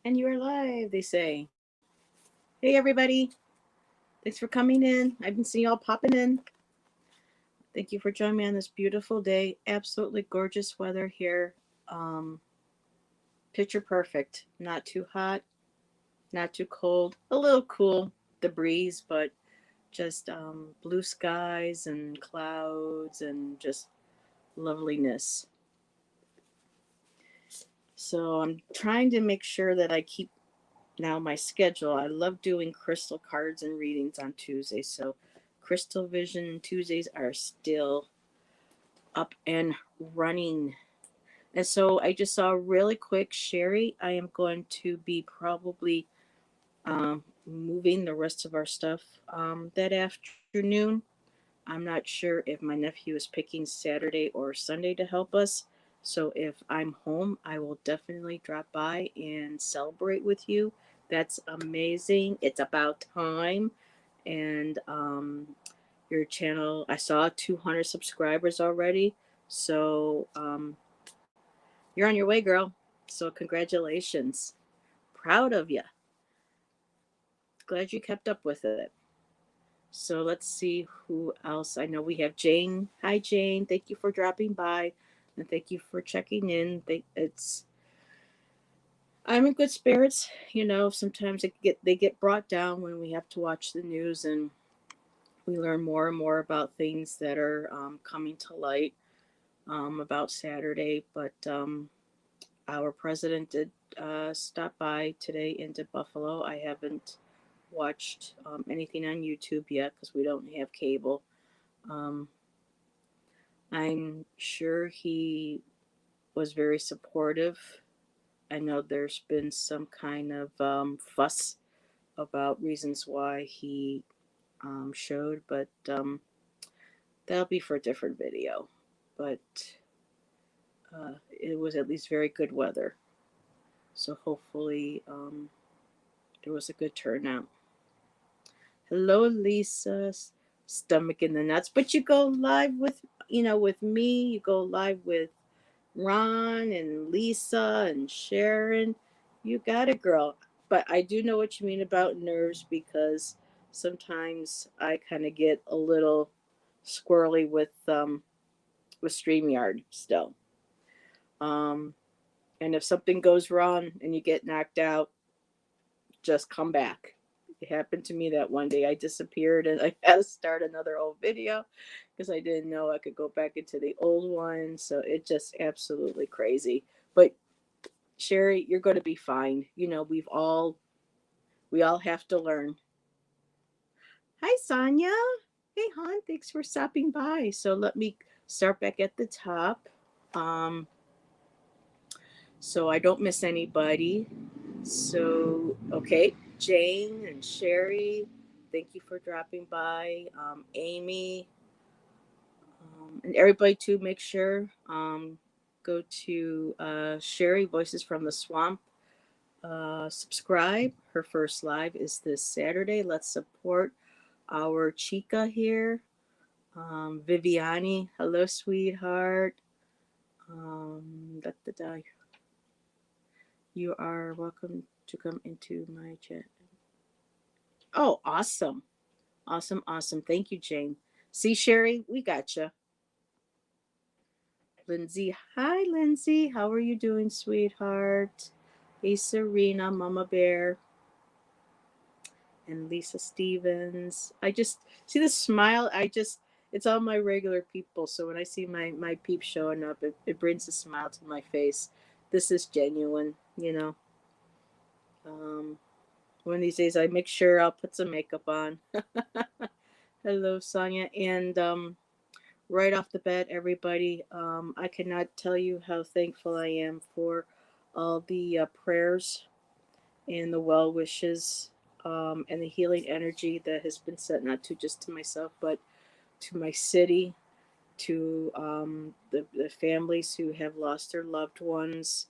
And you are live, they say. Hey, everybody. Thanks for coming in. I've been seeing y'all popping in. Thank you for joining me on this beautiful day. Absolutely gorgeous weather here. Um, Picture perfect. Not too hot, not too cold. A little cool, the breeze, but just blue skies and clouds and just loveliness. So I'm trying to make sure that I keep now my schedule. I love doing crystal cards and readings on Tuesdays. So crystal vision Tuesdays are still up and running. And so I just saw really quick, Sherry, I am going to be probably moving the rest of our stuff that afternoon. I'm not sure if my nephew is picking Saturday or Sunday to help us. So if I'm home, I will definitely drop by and celebrate with you. That's amazing. It's about time. And your channel, I saw 200 subscribers already. So you're on your way, girl. So congratulations. Proud of you. Glad you kept up with it. So let's see who else. I know we have Jane. Hi, Jane. Thank you for dropping by, and thank you for checking in. I'm in good spirits. You know, sometimes they get brought down when we have to watch the news, and we learn more and more about things that are coming to light about Saturday. But our president did stop by today into Buffalo. I haven't watched anything on YouTube yet because we don't have cable. Um, I'm sure he was very supportive. I know there's been some kind of fuss about reasons why he showed, but that'll be for a different video. But it was at least very good weather. So hopefully there was a good turnout. Hello, Lisa. Stomach in the nuts. But you go live with me. You go live with Ron and Lisa and Sharon. You got it, girl. But I do know what you mean about nerves because sometimes I kind of get a little squirrely with StreamYard still. Um, and if something goes wrong and you get knocked out, just come back. It happened to me that one day I disappeared and I had to start another old video because I didn't know I could go back into the old one. So it just absolutely crazy. But Sherry, you're going to be fine. You know, we all have to learn. Hi, Sonia. Hey, hon. Thanks for stopping by. So let me start back at the top. Um, so I don't miss anybody. So, okay, Jane and Sherry, thank you for dropping by. Amy, and everybody too, make sure go to Sherry Voices from the Swamp. Subscribe. Her first live is this Saturday. Let's support our Chica here. Viviani, hello, sweetheart. Da, da, da. You are welcome to come into my chat. Oh, awesome. Awesome, awesome. Thank you, Jane. See, Sherry, we got you. Lindsay, hi, Lindsay. How are you doing, sweetheart? Hey, Serena, Mama Bear, and Lisa Stevens. I just see the smile. It's all my regular people. So when I see my peeps showing up, it brings a smile to my face. This is genuine, you know. Um, One of these days, I make sure I'll put some makeup on. Hello, Sonia. And right off the bat, everybody, I cannot tell you how thankful I am for all the prayers and the well wishes and the healing energy that has been sent not to just to myself, but to my city, to the families who have lost their loved ones.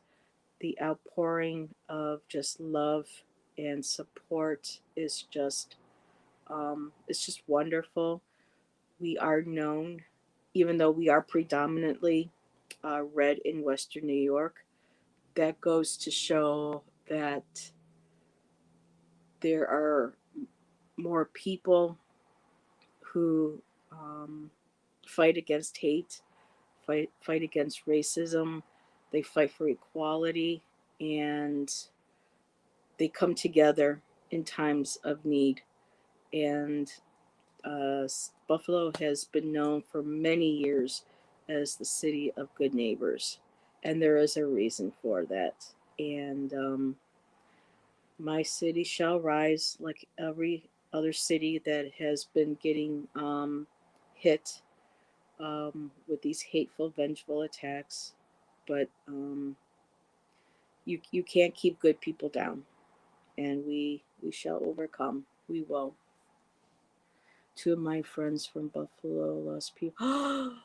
The outpouring of just love and support is just it's just wonderful. We are known, even though we are predominantly red in Western New York. That goes to show that there are more people who fight against hate, fight against racism. They fight for equality, and they come together in times of need. And Buffalo has been known for many years as the city of good neighbors, and there is a reason for that. And my city shall rise like every other city that has been getting hit with these hateful, vengeful attacks. But you can't keep good people down, and we shall overcome. We will. Two of my friends from Buffalo lost people.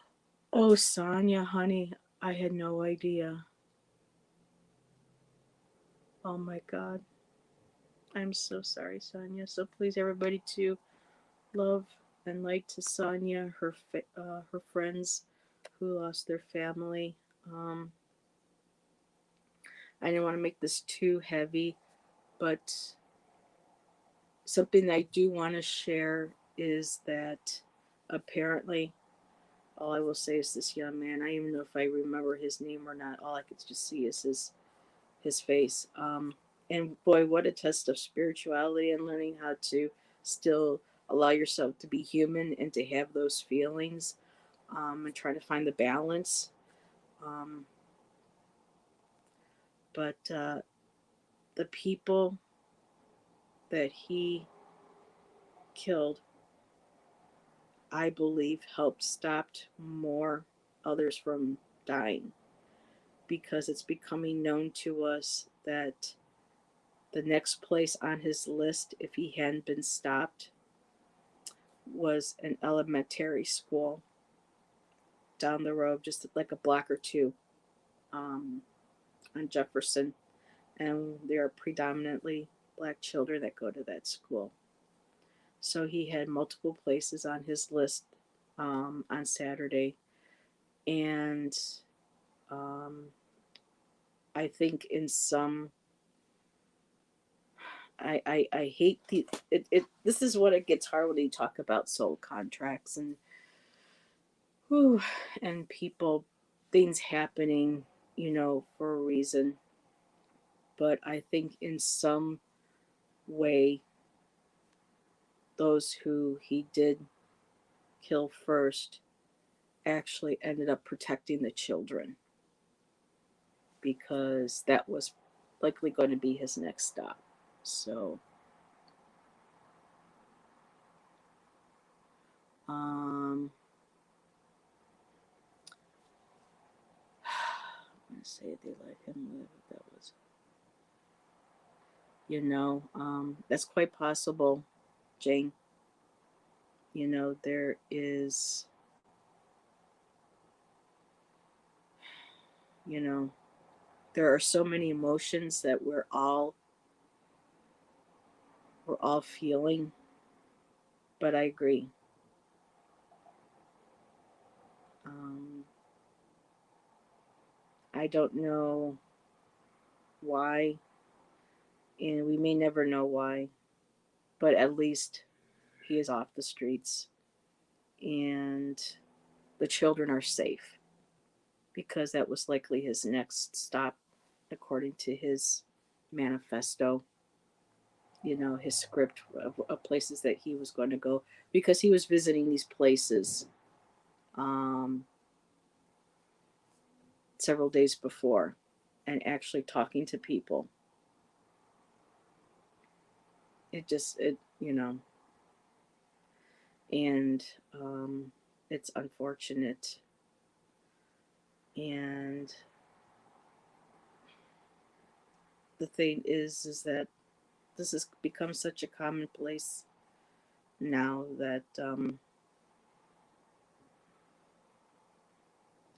Oh, Sonia, honey, I had no idea. Oh my God, I'm so sorry, Sonia. So please, everybody, to love and light to Sonia, her friends who lost their family. Um, I didn't want to make this too heavy, but something I do want to share is that apparently, all I will say is this young man. I don't even know if I remember his name or not. All I could just see is his face. And boy, what a test of spirituality and learning how to still allow yourself to be human and to have those feelings, and try to find the balance. Um, but the people that he killed, I believe, helped stop more others from dying, because it's becoming known to us that the next place on his list, if he hadn't been stopped, was an elementary school down the road, just like a block or two, um, on Jefferson. And there are predominantly black children that go to that school. So he had multiple places on his list on Saturday. And um, I think in some, I hate this is what it gets hard when you talk about soul contracts and whew, and people, things happening, for a reason. But I think in some way, those who he did kill first actually ended up protecting the children, because that was likely going to be his next stop. So, um, I'm going to say they let him live. That was, that's quite possible, Jane. There is, you know, there are so many emotions that we're all feeling. But I agree. Um, I don't know why, and we may never know why, but at least he is off the streets, and the children are safe, because that was likely his next stop, according to his manifesto, his script of places that he was going to go, because he was visiting these places um, several days before and actually talking to people. And it's unfortunate. And the thing is that this has become such a commonplace now that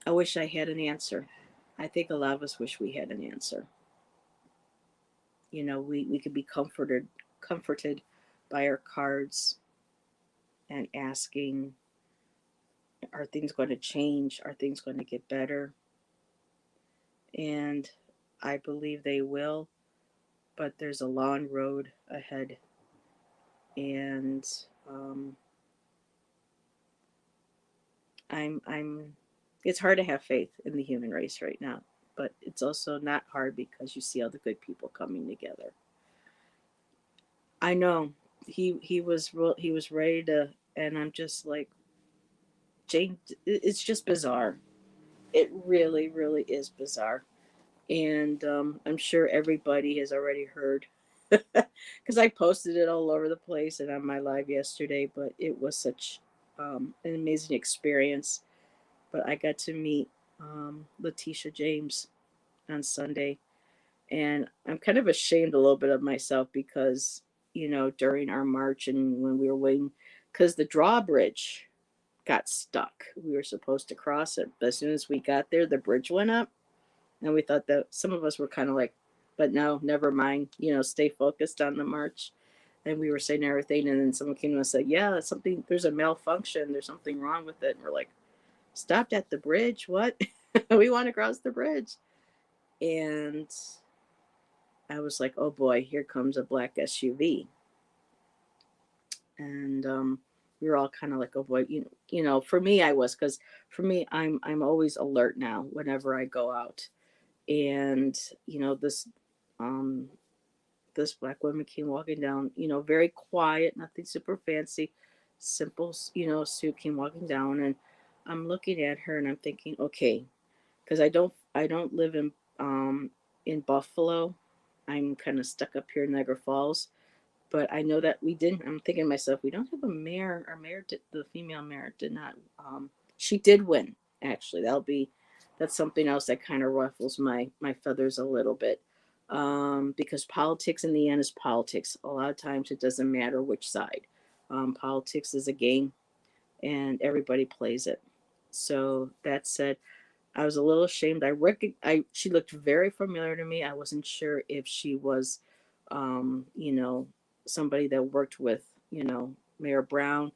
I wish I had an answer. I think a lot of us wish we had an answer. We could be comforted by our cards and asking, are things going to change? Are things going to get better? And I believe they will. but there's a long road ahead, and um, I'm. It's hard to have faith in the human race right now, but it's also not hard because you see all the good people coming together. I know he was ready to, and I'm just like, Jane. It's just bizarre. It really, really is bizarre. And I'm sure everybody has already heard because I posted it all over the place and on my live yesterday. But it was such an amazing experience. But I got to meet Letitia James on Sunday, and I'm kind of ashamed a little bit of myself because during our march and when we were waiting, because the drawbridge got stuck. We were supposed to cross it, but as soon as we got there, the bridge went up, and we thought that some of us were kind of like, but no, never mind, stay focused on the march. And we were saying everything, and then someone came to us and said, yeah, that's something, there's a malfunction, there's something wrong with it. And we're like, stopped at the bridge, what? We want to cross the bridge. And I was like, oh boy, here comes a black SUV. And we were all kind of like, oh boy, for me, I was, because for me, I'm always alert now whenever I go out. And this um this black woman came walking down, very quiet, nothing super fancy, simple, suit, came walking down. And I'm looking at her and I'm thinking, okay, because I don't live in Buffalo. I'm kind of stuck up here in Niagara Falls, but I know that we didn't. I'm thinking to myself, we don't have a mayor. Our mayor, the female mayor, did not. She did win. Actually, that's something else that kind of ruffles my feathers a little bit, because politics in the end is politics. A lot of times, it doesn't matter which side. Politics is a game, and everybody plays it. So that said, I was a little ashamed. She looked very familiar to me. I wasn't sure if she was, somebody that worked with, Mayor Brown.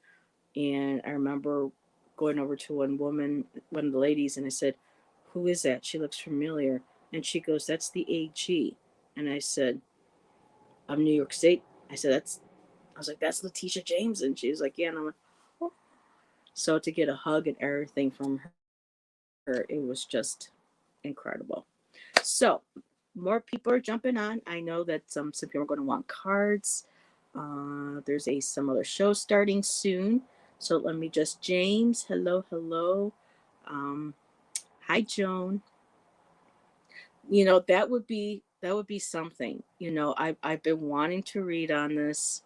And I remember going over to one of the ladies, and I said, "Who is that? She looks familiar." And she goes, "That's the AG." And I said, "I'm New York State." I said, "That's." I was like, "That's Letitia James," and she was like, "Yeah." And I'm like, "Oh." So to get a hug and everything from her, it was just incredible. So more people are jumping on. I know that some people are going to want cards. There's some other show starting soon. So let me just James. Hello, hello. Um, Hi, Joan. That would be something. I've been wanting to read on this,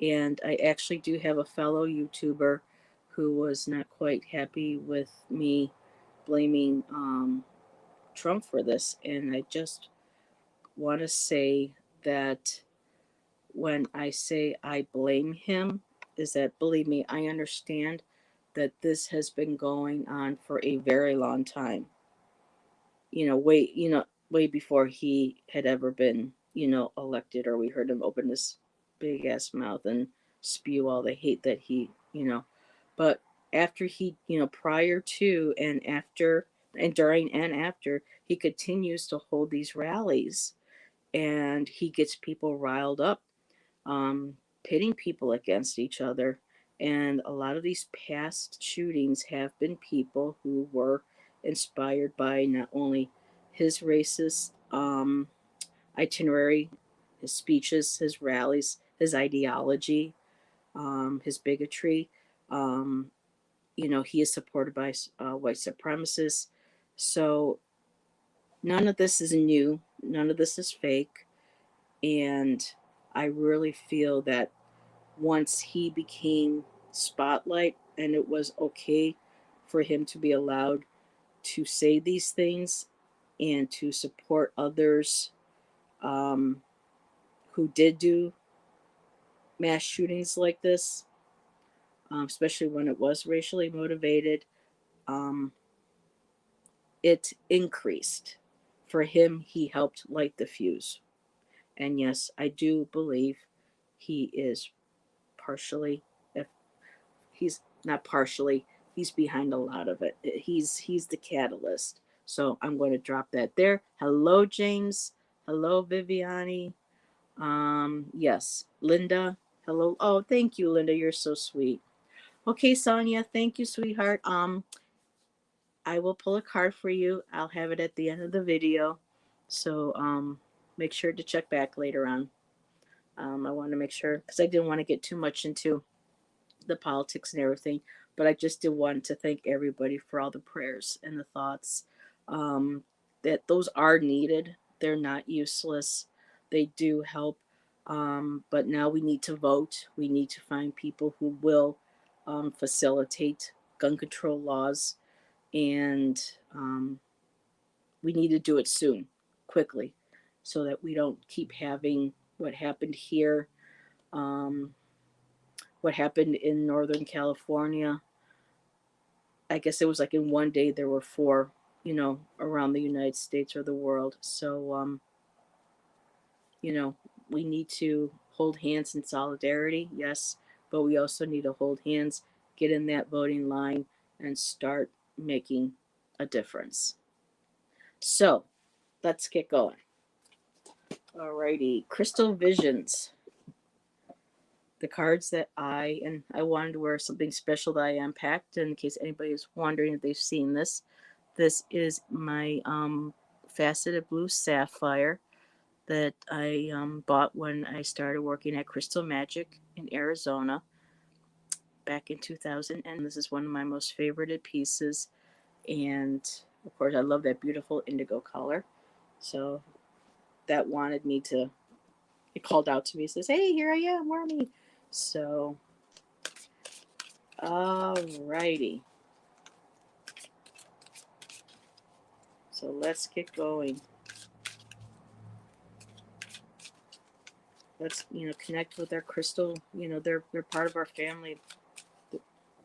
and I actually do have a fellow YouTuber who was not quite happy with me blaming Trump for this, and I just want to say that when I say I blame him, is that, believe me, I understand that this has been going on for a very long time. Way before he had ever been, elected, or we heard him open his big ass mouth and spew all the hate that but after prior to and after and during and after, he continues to hold these rallies, and he gets people riled up, um, pitting people against each other. And a lot of these past shootings have been people who were inspired by not only his racist itinerary, his speeches, his rallies, his ideology, his bigotry. Um, he is supported by white supremacists. So none of this is new, none of this is fake. And I really feel that once he became spotlight and it was okay for him to be allowed to say these things and to support others, um, who did do mass shootings like this, especially when it was racially motivated, um, it increased. For him, he helped light the fuse. And yes, I do believe he is partially, if he's not partially, he's behind a lot of it. He's the catalyst. So I'm going to drop that there. Hello, James. Hello, Viviani. Yes. Linda, hello. Oh, thank you, Linda. You're so sweet. Okay, Sonia, thank you, sweetheart. I will pull a card for you. I'll have it at the end of the video. So, make sure to check back later on. I want to make sure because I didn't want to get too much into the politics and everything, but I just did want to thank everybody for all the prayers and the thoughts. Um, that those are needed. They're not useless. They do help. But now we need to vote. We need to find people who will facilitate gun control laws, and we need to do it soon, quickly, so that we don't keep having what happened here. Um, what happened in Northern California. I guess it was like in one day there were four, around the United States or the world. So, you know, we need to hold hands in solidarity, yes, but we also need to hold hands, get in that voting line, and start making a difference. So, let's get going. Alrighty, Crystal Visions. The cards that I wanted to wear something special that I unpacked in case anybody is wondering if they've seen this. This is my faceted blue sapphire that I bought when I started working at Crystal Magic in Arizona back in 2000. And this is one of my most favorited pieces. And of course, I love that beautiful indigo color. So that wanted me to, it called out to me, says, hey, here I am, wear me. So, alrighty. So let's get going. Let's connect with our crystal. They're part of our family.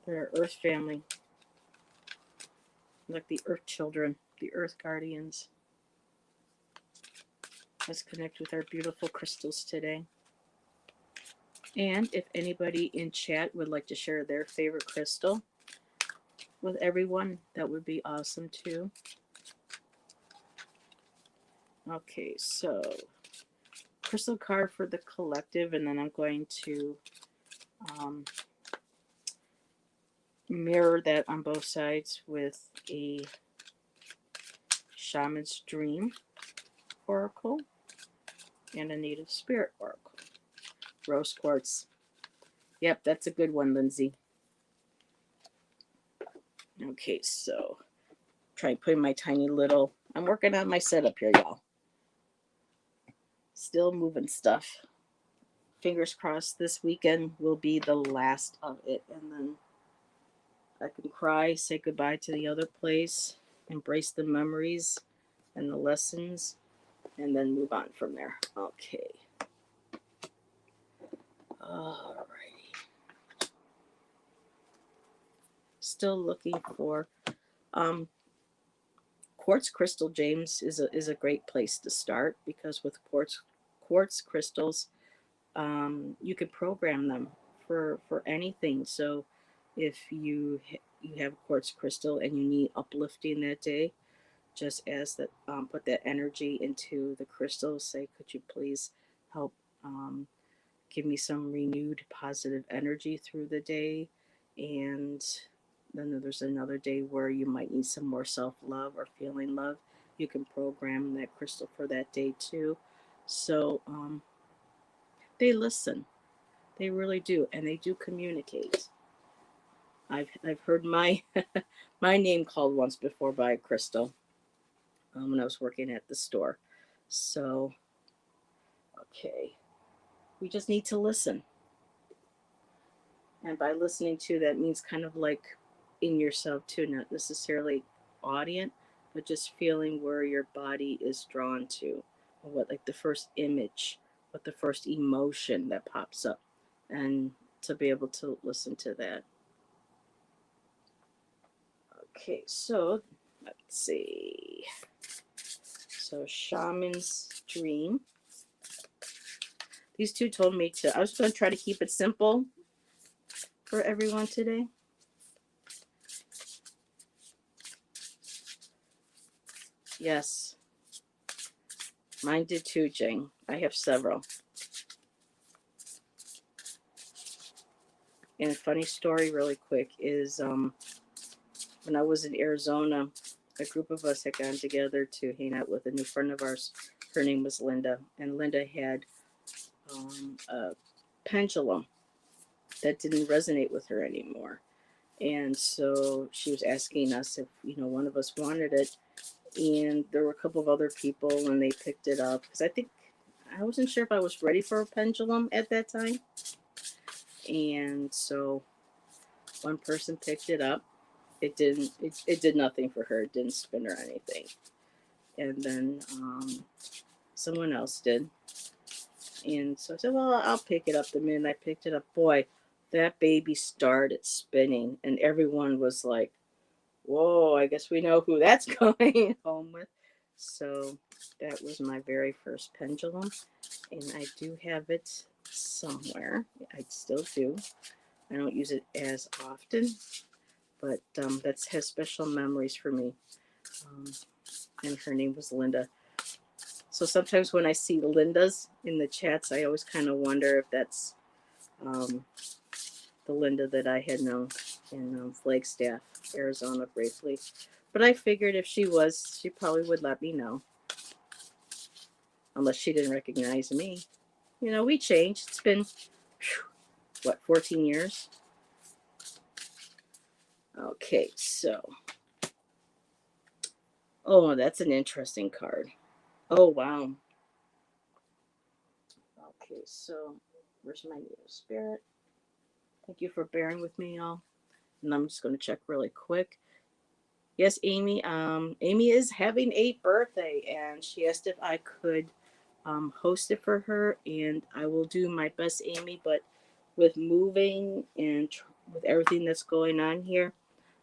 They're our Earth family, like the Earth children, the Earth guardians. Let's connect with our beautiful crystals today. And if anybody in chat would like to share their favorite crystal with everyone, that would be awesome too. Okay, so crystal card for the collective, and then I'm going to mirror that on both sides with a shaman's dream oracle and a native spirit oracle. Rose quartz. Yep, that's a good one, Lindsay. Okay, so try putting my tiny little. I'm working on my setup here, y'all. Still moving stuff. Fingers crossed this weekend will be the last of it, and then I can cry, say goodbye to the other place, embrace the memories and the lessons, and then move on from there. Okay. Alrighty. Still looking for quartz crystal, James, is a great place to start because with quartz crystals, you can program them for anything. So if you have quartz crystal and you need uplifting that day, just ask that put that energy into the crystal. Say, could you please help give me some renewed positive energy through the day, and then there's another day where you might need some more self-love or feeling love. You can program that crystal for that day too. So they listen. They really do, and they do communicate. I've heard my my name called once before by a crystal when I was working at the store. So okay, we just need to listen, and by listening to that means kind of like in yourself too, not necessarily audient, but just feeling where your body is drawn to, or what like the first image, what the first emotion that pops up, and to be able to listen to that. Okay, so let's see. So Shaman's Dream. These two told me I was going to try to keep it simple for everyone today. Yes. Mine did too, Jane. I have several. And funny story, really quick, is when I was in Arizona, a group of us had gotten together to hang out with a new friend of ours. Her name was Linda, and Linda had a pendulum that didn't resonate with her anymore. And so she was asking us if, one of us wanted it. And there were a couple of other people, and they picked it up. Because I wasn't sure if I was ready for a pendulum at that time. And so one person picked it up. It did nothing for her. It didn't spin or anything. And then someone else did. And so I said, well, I'll pick it up. The minute I picked it up, boy, that baby started spinning. And everyone was like, whoa, I guess we know who that's going home with. So that was my very first pendulum. And I do have it somewhere. I still do. I don't use it as often, but that has special memories for me. Um, and her name was Linda. So sometimes when I see the Lindas in the chats, I always kind of wonder if that's um, the Linda that I had known in Flagstaff, Arizona, briefly. But I figured if she was, she probably would let me know, unless she didn't recognize me. We changed. It's been, what, 14 years? Okay, so. Oh, that's an interesting card. Oh, wow. Okay, so where's my new spirit? Thank you for bearing with me, y'all. And I'm just going to check really quick. Yes, Amy. Amy is having a birthday, and she asked if I could host it for her, and I will do my best, Amy. But with moving and with everything that's going on here,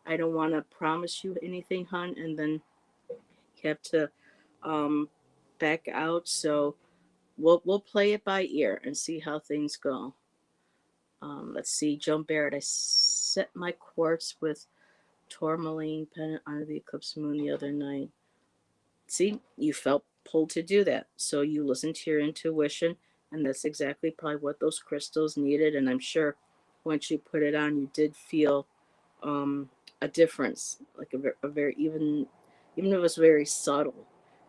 I don't want to promise you anything, hon, and then you have to um, back out. So we'll play it by ear and see how things go. Let's see, Joan Barrett. I set my quartz with tourmaline pendant under the eclipse moon the other night. See, you felt pulled to do that. So you listened to your intuition, and that's exactly probably what those crystals needed. And I'm sure once you put it on, you did feel um, a difference, like a very even if it was very subtle,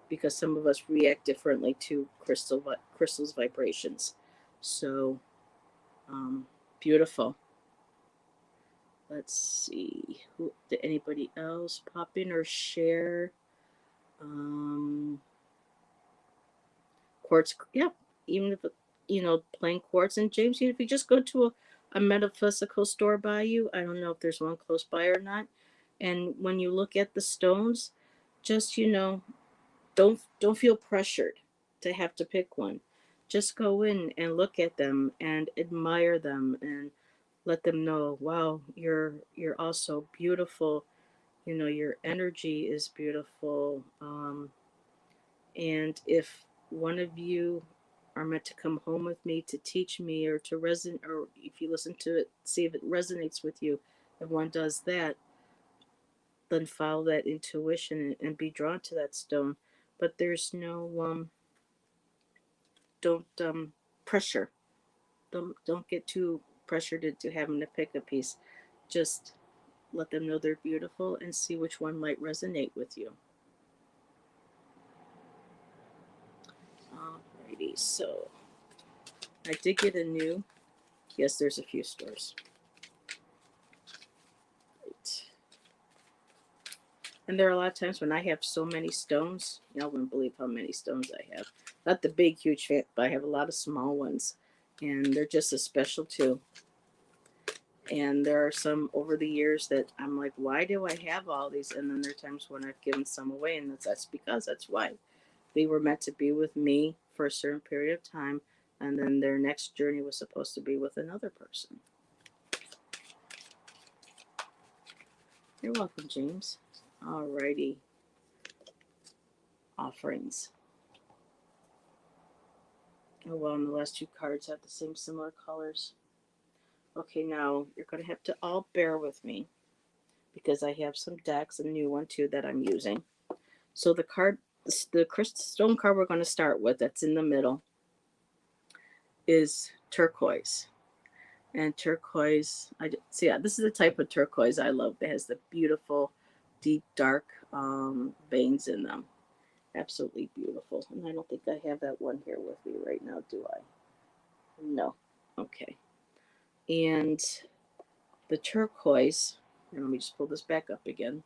because some of us react differently to crystals vibrations. So um, beautiful. Let's see. Did anybody else pop in or share? Um, Quartz, yeah. Even if plain quartz. And James, if you just go to a metaphysical store by you, I don't know if there's one close by or not. And when you look at the stones, just don't feel pressured to have to pick one. Just go in and look at them and admire them and let them know, wow, you're also beautiful. Your energy is beautiful. And if one of you are meant to come home with me to teach me or to resonate, or if you listen to it, see if it resonates with you, if one does that, then follow that intuition and be drawn to that stone. But there's no don't pressure. Don't get too pressured into having to pick a piece. Just let them know they're beautiful and see which one might resonate with you. Alrighty, so I did get a new. Yes, there's a few stores. Right. And there are a lot of times when I have so many stones, y'all wouldn't believe how many stones I have. Not the big, huge fan, but I have a lot of small ones. And they're just as special too. And there are some over the years that I'm like, why do I have all these? And then there are times when I've given some away, and that's why. They were meant to be with me for a certain period of time, and then their next journey was supposed to be with another person. You're welcome, James. Alrighty. Offerings. Oh, well, and the last two cards have the same similar colors. Okay, now you're going to have to all bear with me because I have some decks, a new one too that I'm using. So the crystal stone card we're going to start with, that's in the middle, is turquoise. And turquoise, see. Yeah, this is the type of turquoise I love. That has the beautiful, deep, dark veins in them. Absolutely beautiful. And I don't think I have that one here with me right now, do I? No. Okay. And the turquoise, and let me just pull this back up again.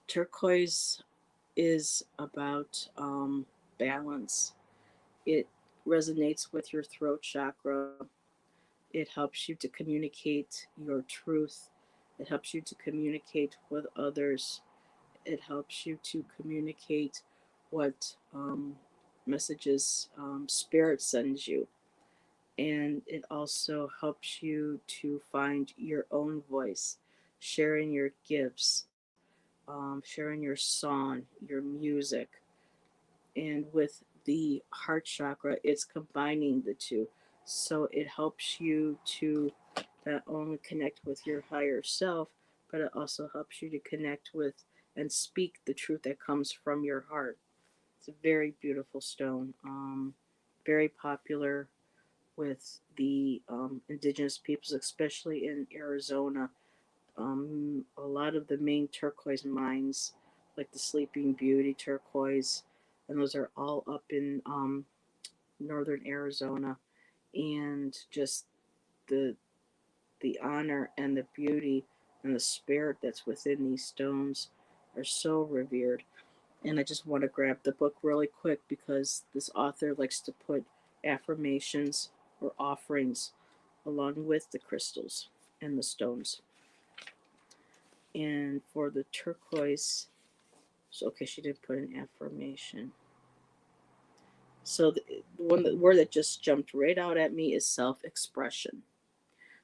Turquoise is about balance. It resonates with your throat chakra. It helps you to communicate your truth. It helps you to communicate with others. It helps you to communicate what messages spirit sends you. And it also helps you to find your own voice, sharing your gifts, sharing your song, your music. And with the heart chakra, it's combining the two. So it helps you to not only connect with your higher self, but it also helps you to connect with and speak the truth that comes from your heart. It's a very beautiful stone, very popular with the indigenous peoples, especially in Arizona. A lot of the main turquoise mines, like the Sleeping Beauty turquoise, and those are all up in northern Arizona. And just the the honor and the beauty and the spirit that's within these stones are so revered. And I just want to grab the book really quick because this author likes to put affirmations or offerings along with the crystals and the stones. And for the turquoise, so okay, she did put an affirmation. So the word that just jumped right out at me is self-expression.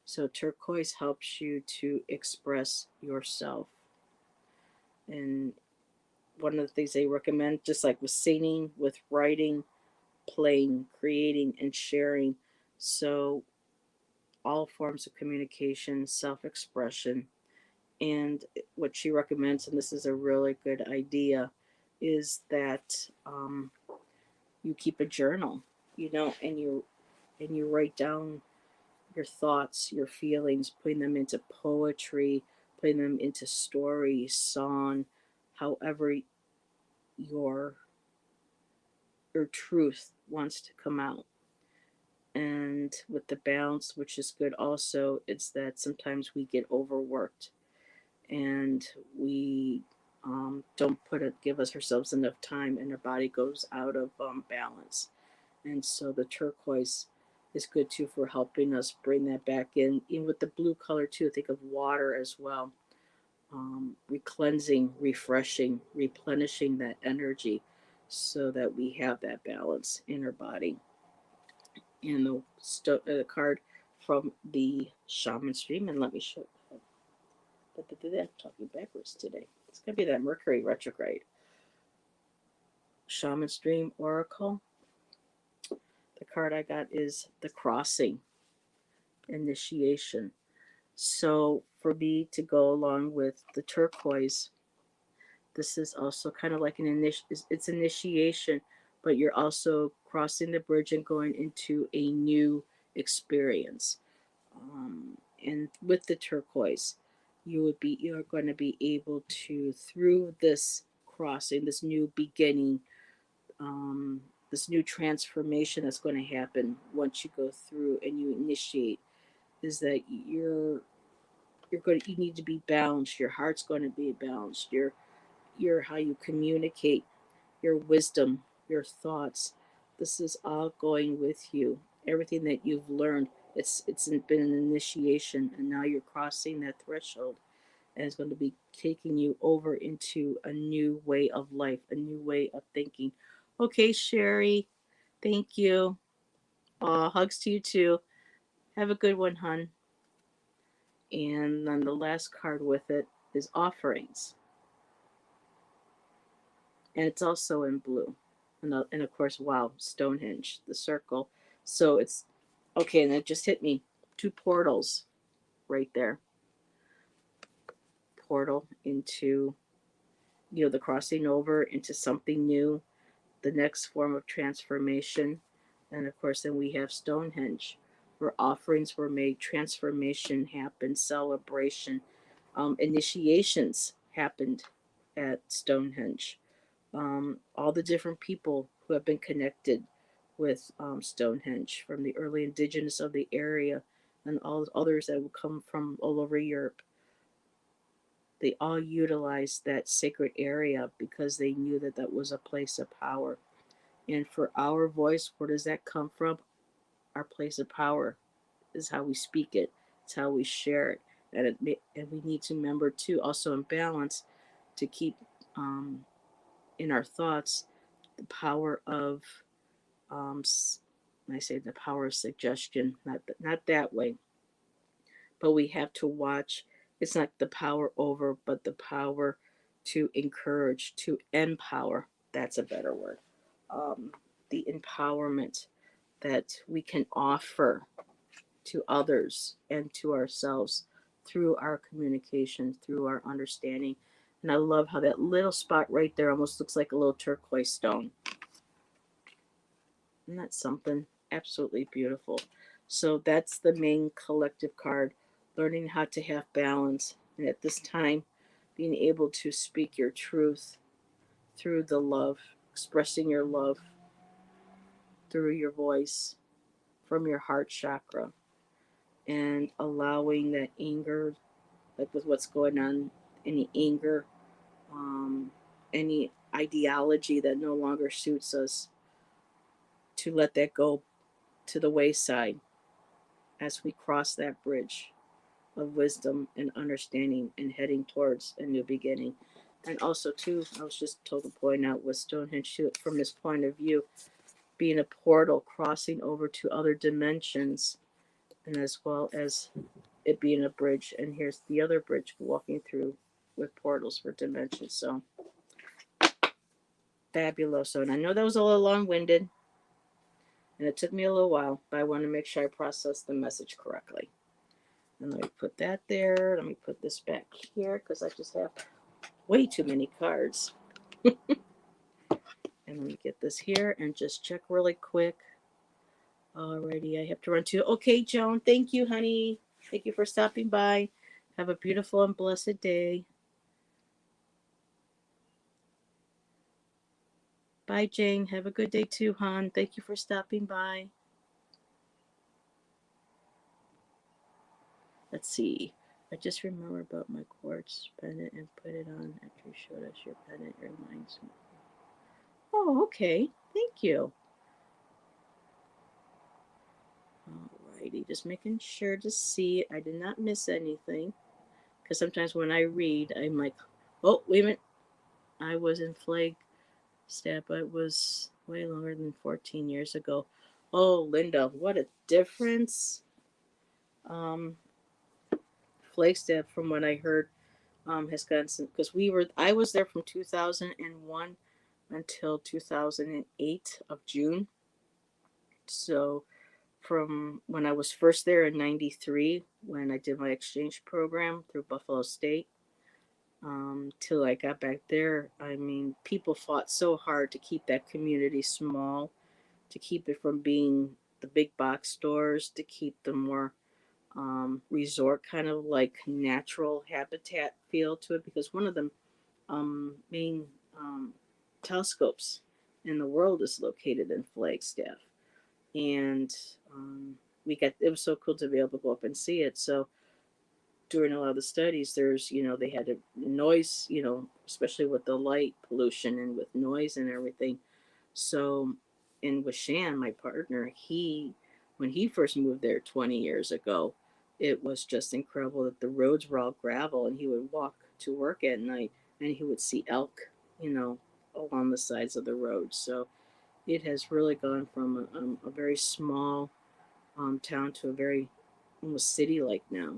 So turquoise helps you to express yourself. And one of the things they recommend, just like with singing, with writing, playing, creating, and sharing. So all forms of communication, self-expression. And what she recommends, and this is a really good idea, is that you keep a journal, and you write down your thoughts, your feelings, putting them into poetry, putting them into story, song, however your your truth wants to come out. And with the balance, which is good also, it's that sometimes we get overworked and we don't give us ourselves enough time, and our body goes out of balance. And so the turquoise is good too for helping us bring that back in. Even with the blue color too, think of water as well. Cleansing, refreshing, replenishing that energy so that we have that balance in our body. And the card from the shaman stream, and let me show. I'm talking backwards today. It's gonna be that Mercury retrograde. Shaman stream oracle. The card I got is the crossing, initiation. So for me to go along with the turquoise, this is also kind of like it's initiation, but you're also crossing the bridge and going into a new experience. And with the turquoise, you're going to be able to, through this crossing, this new beginning, um, this new transformation that's going to happen once you go through and you initiate, is that you need to be balanced. Your heart's going to be balanced. Your how you communicate, your wisdom, your thoughts. This is all going with you. Everything that you've learned, it's been an initiation, and now you're crossing that threshold, and it's going to be taking you over into a new way of life, a new way of thinking. Okay, Sherry, thank you. Hugs to you too. Have a good one, hun. And then the last card with it is offerings, and it's also in blue. And of course, wow, Stonehenge, the circle. So it's okay, and it just hit me. Two portals right there. Portal into, the crossing over into something new, the next form of transformation. And of course, then we have Stonehenge, where offerings were made, transformation happened, celebration, initiations happened at Stonehenge. All the different people who have been connected with Stonehenge, from the early indigenous of the area and all others that would come from all over Europe, they all utilized that sacred area because they knew that that was a place of power. And for our voice, where does that come from? Our place of power is how we speak it. It's how we share it. And we need to remember too, also in balance, to keep in our thoughts the power of I say the power of suggestion, not that way, but we have to watch. It's not the power over, but the power to encourage, to empower. That's a better word. Um, the empowerment that we can offer to others and to ourselves through our communication, through our understanding. And I love how that little spot right there almost looks like a little turquoise stone. Isn't that something? Absolutely beautiful. So that's the main collective card, learning how to have balance. And at this time, being able to speak your truth through the love, expressing your love through your voice from your heart chakra, and allowing that anger, like with what's going on, any anger, um, any ideology that no longer suits us, to let that go to the wayside as we cross that bridge of wisdom and understanding and heading towards a new beginning. And also, too, I was just told to point out with Stonehenge, too, from this point of view, being a portal crossing over to other dimensions, and as well as it being a bridge. And here's the other bridge walking through with portals for dimensions. So fabuloso. And I know that was a little long winded and it took me a little while, but I want to make sure I process the message correctly. And let me put that there. Let me put this back here because I just have way too many cards. And let me get this here and just check really quick. Alrighty, I have to run to. Okay, Joan, thank you, honey. Thank you for stopping by. Have a beautiful and blessed day. Bye, Jane. Have a good day too, hon. Thank you for stopping by. Let's see. I just remember about my quartz pendant and put it on after you showed us your pendant. It reminds me. Oh, okay. Thank you. Alrighty, just making sure to see I did not miss anything. Because sometimes when I read, I'm like, oh, wait a minute. I was in Flagstaff. It was way longer than 14 years ago. Oh, Linda, what a difference. Um, Flagstaff, from what I heard, has gotten some, because I was there from 2001 until 2008 of June. So from when I was first there in 93, when I did my exchange program through Buffalo State, till I got back there, I mean, people fought so hard to keep that community small, to keep it from being the big box stores, to keep the more resort kind of like natural habitat feel to it, because one of the main um, telescopes in the world is located in Flagstaff. And we got it was so cool to be able to go up and see it. So during a lot of the studies, there's they had a noise, especially with the light pollution and with noise and everything. So, and with Shan, my partner, when he first moved there 20 years ago, it was just incredible that the roads were all gravel, and he would walk to work at night, and he would see elk, you know, along the sides of the road. So it has really gone from a very small town to a very almost city like now.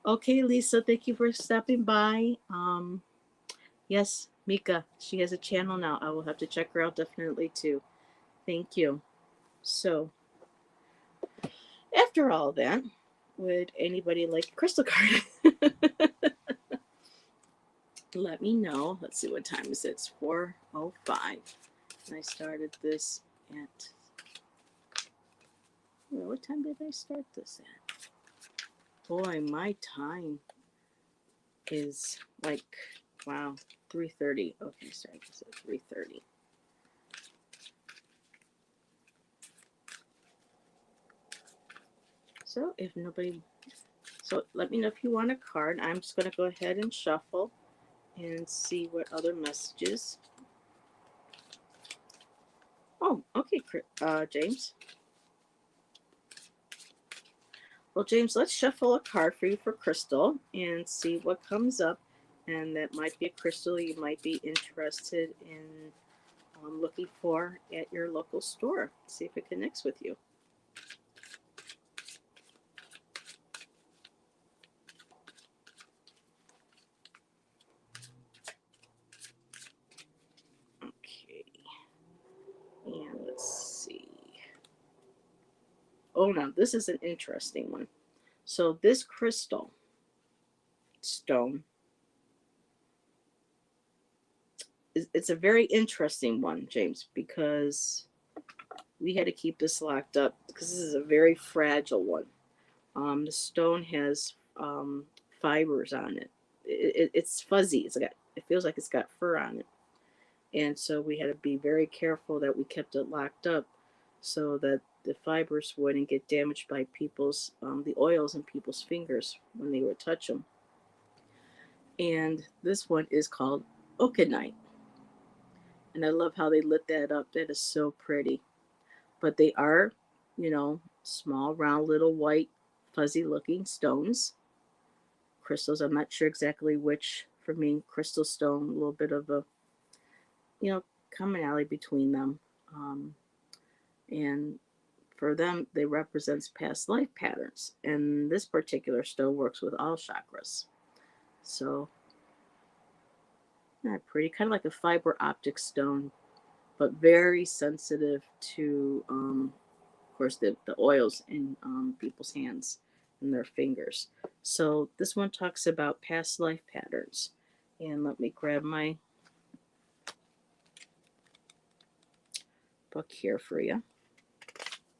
Okay, Lisa, thank you for stopping by. Yes, Mika, she has a channel now. I will have to check her out definitely too. Thank you. So, after all that, would anybody like a crystal card? Let me know. Let's see what time is it. It's 4:05. I started this at, what time did I start this at? Boy, my time is like, wow, 3:30. Okay, sorry, I said 3:30. So if nobody, so let me know if you want a card. I'm just going to go ahead and shuffle and see what other messages. Oh, okay, James. Well, James, let's shuffle a card for you for crystal and see what comes up. And that might be a crystal you might be interested in looking for at your local store. See if it connects with you. Okay. And let's see. Oh, now this is an interesting one. So this crystal stone it's a very interesting one, James, because we had to keep this locked up because this is a very fragile one. The stone has fibers on it. It's fuzzy. It feels like it's got fur on it, and so we had to be very careful that we kept it locked up so that the fibers wouldn't get damaged by people's the oils in people's fingers when they would touch them. And this one is called Okinite, and I love how they lit that up. That is so pretty. But they are, small, round, little white, fuzzy looking stones. Crystals. I'm not sure exactly which. For me, crystal stone, a little bit of a, commonality between them. Um, and for them, they represents past life patterns. And this particular stone works with all chakras. So, yeah, pretty, kind of like a fiber optic stone, but very sensitive to of course, the oils in people's hands and their fingers. So this one talks about past life patterns. And let me grab my book here for you.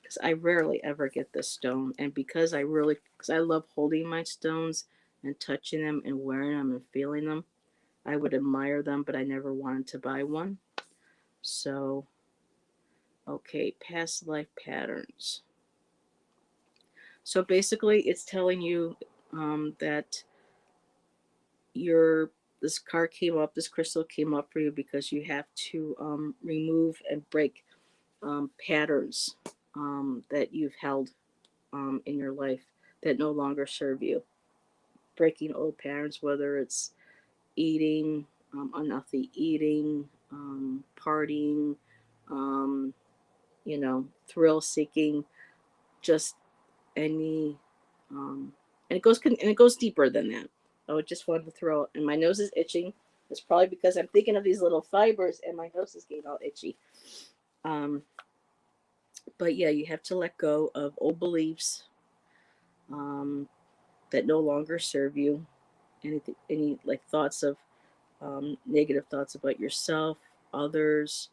Because I rarely ever get this stone. And because I love holding my stones and touching them and wearing them and feeling them, I would admire them, but I never wanted to buy one. So, okay, past life patterns. So basically, it's telling you that your this card came up, this crystal came up for you because you have to remove and break patterns that you've held in your life that no longer serve you. Breaking old patterns, whether it's eating, unhealthy eating, partying, um, thrill seeking, just any and it goes deeper than that. I would just want to throw and my nose is itching. It's probably because I'm thinking of these little fibers and my nose is getting all itchy. Um, but yeah, you have to let go of old beliefs um, that no longer serve you. Any like thoughts of negative thoughts about yourself, others.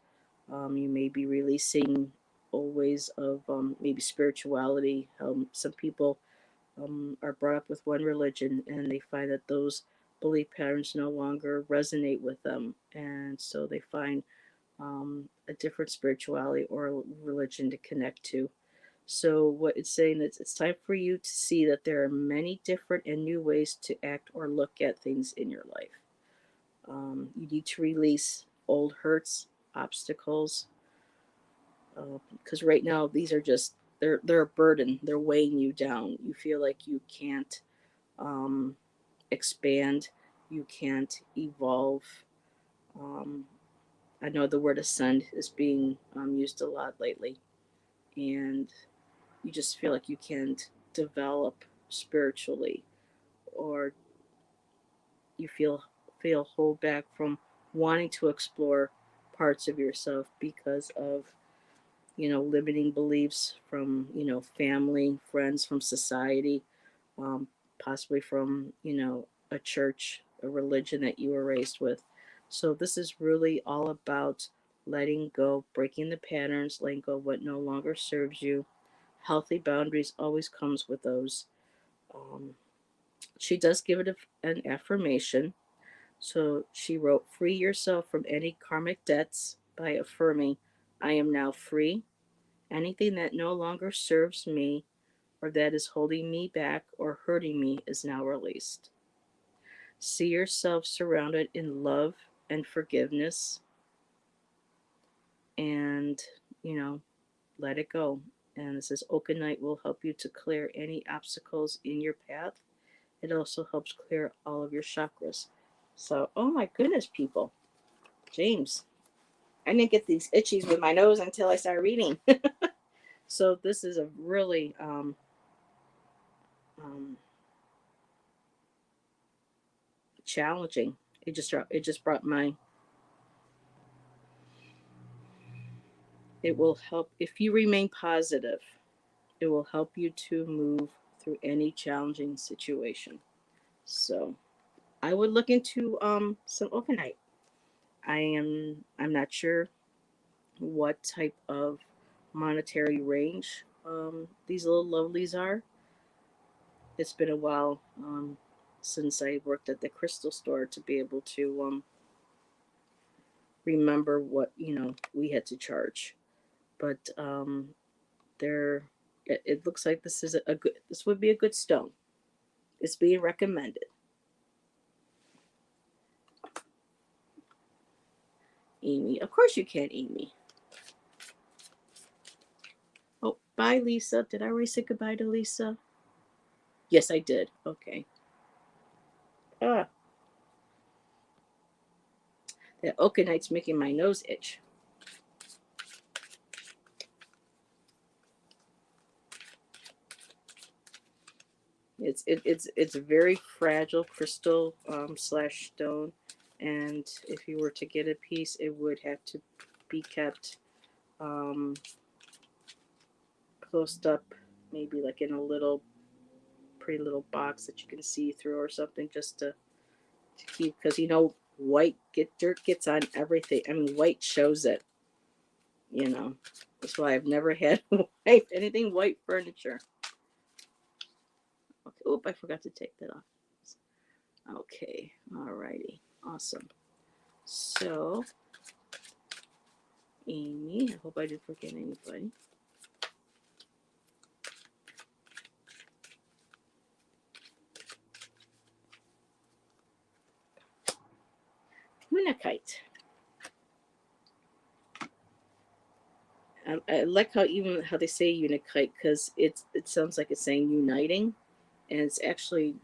You may be releasing old ways of maybe spirituality. Some people are brought up with one religion and they find that those belief patterns no longer resonate with them. And so they find a different spirituality or religion to connect to. So, what it's saying is it's time for you to see that there are many different and new ways to act or look at things in your life. You need to release old hurts, obstacles, because right now these are just they're a burden. They're weighing you down. You feel like you can't um, expand, you can't evolve. Um, I know the word ascend is being used a lot lately, and you just feel like you can't develop spiritually, or you feel hold back from wanting to explore parts of yourself because of limiting beliefs from family, friends, from society, um, possibly from a church, a religion that you were raised with. So this is really all about letting go, breaking the patterns, letting go of what no longer serves you. Healthy boundaries always comes with those. Um, she does give it an affirmation. So she wrote, free yourself from any karmic debts by affirming, I am now free. Anything that no longer serves me or that is holding me back or hurting me is now released. See yourself surrounded in love and forgiveness and, you know, let it go. And it says Okinite will help you to clear any obstacles in your path. It also helps clear all of your chakras. So, oh my goodness, people. James, I didn't get these itchies with my nose until I started reading. So this is a really um, challenging. It just brought my. It will help if you remain positive. It will help you to move through any challenging situation. So I would look into some Okanite. I'm not sure what type of monetary range these little lovelies are. It's been a while since I worked at the crystal store to be able to remember what we had to charge. But there, it looks like this is a good. This would be a good stone. It's being recommended. Amy, of course you can, Amy. Oh, bye, Lisa. Did I already say goodbye to Lisa? Yes, I did. Okay. Ah, that Okanite's making my nose itch. It's a very fragile crystal slash stone, and if you were to get a piece, it would have to be kept um, closed up, maybe like in a little pretty little box that you can see through or something, just to keep, because white dirt gets on everything. I mean, white shows it. That's why I've never had anything white furniture. Okay. Oop, I forgot to take that off. Okay, alrighty, awesome. So, Amy, I hope I didn't forget anybody. Unakite. I like how they say unikite, because it sounds like it's saying uniting, and it's actually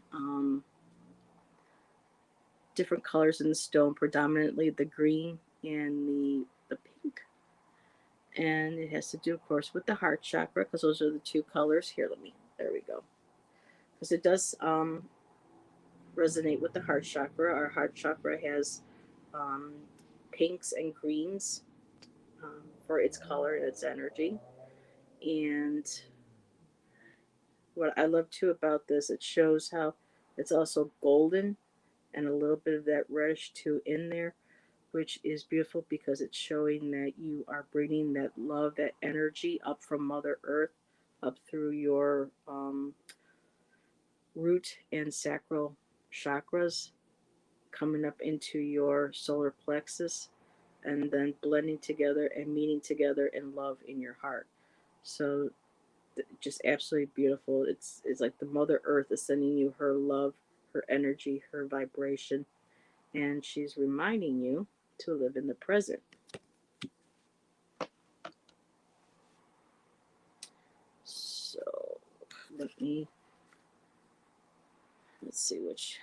different colors in the stone, predominantly the green and the pink, and it has to do, of course, with the heart chakra, because those are the two colors. Here, there we go, because it does resonate with the heart chakra. Our heart chakra has um, pinks and greens for its color and its energy. And what I love too about this, it shows how it's also golden and a little bit of that reddish too in there, which is beautiful because it's showing that you are bringing that love, that energy up from Mother Earth, up through your root and sacral chakras, coming up into your solar plexus, and then blending together and meeting together in love in your heart. So just absolutely beautiful. It's like the Mother Earth is sending you her love, her energy, her vibration, and she's reminding you to live in the present. So let's see which.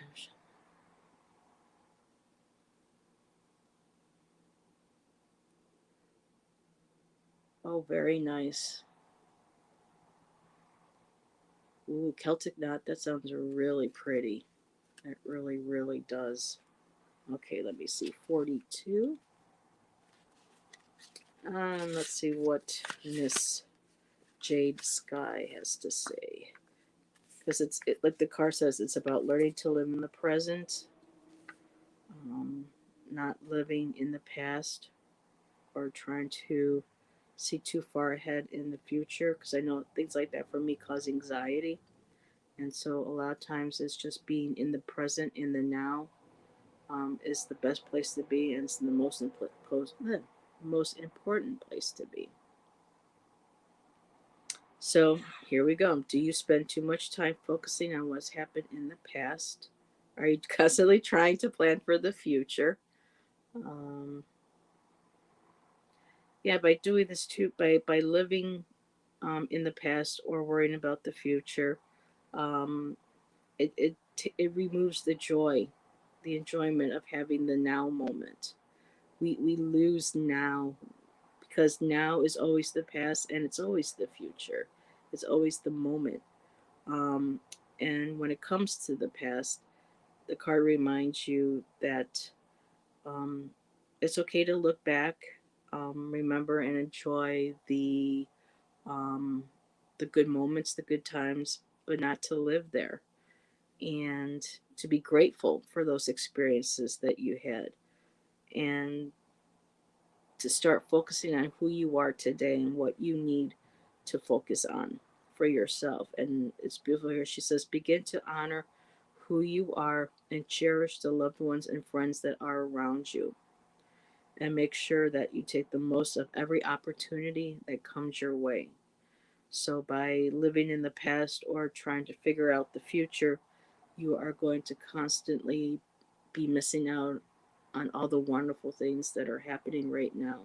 Oh, very nice. Ooh, Celtic knot. That sounds really pretty. It really, really does. Okay, let me see. 42. Let's see what Miss Jade Sky has to say. Because like the car says, it's about learning to live in the present, um, not living in the past. or trying to see too far ahead in the future, because I know things like that for me cause anxiety. And so a lot of times it's just being in the present, in the now, is the best place to be, and it's the most important place to be. So here we go. Do you spend too much time focusing on what's happened in the past? Are you constantly trying to plan for the future? Um, yeah, by doing this too, by living in the past or worrying about the future, um, it removes the joy, the enjoyment of having the now moment. We lose now, because now is always the past and it's always the future. It's always the moment. Um, and when it comes to the past, the card reminds you that um, it's okay to look back, remember and enjoy um, the good moments, the good times, but not to live there, and to be grateful for those experiences that you had, and to start focusing on who you are today and what you need to focus on for yourself. And it's beautiful here. She says, begin to honor who you are and cherish the loved ones and friends that are around you. And make sure that you take the most of every opportunity that comes your way. So, by living in the past or trying to figure out the future, you are going to constantly be missing out on all the wonderful things that are happening right now.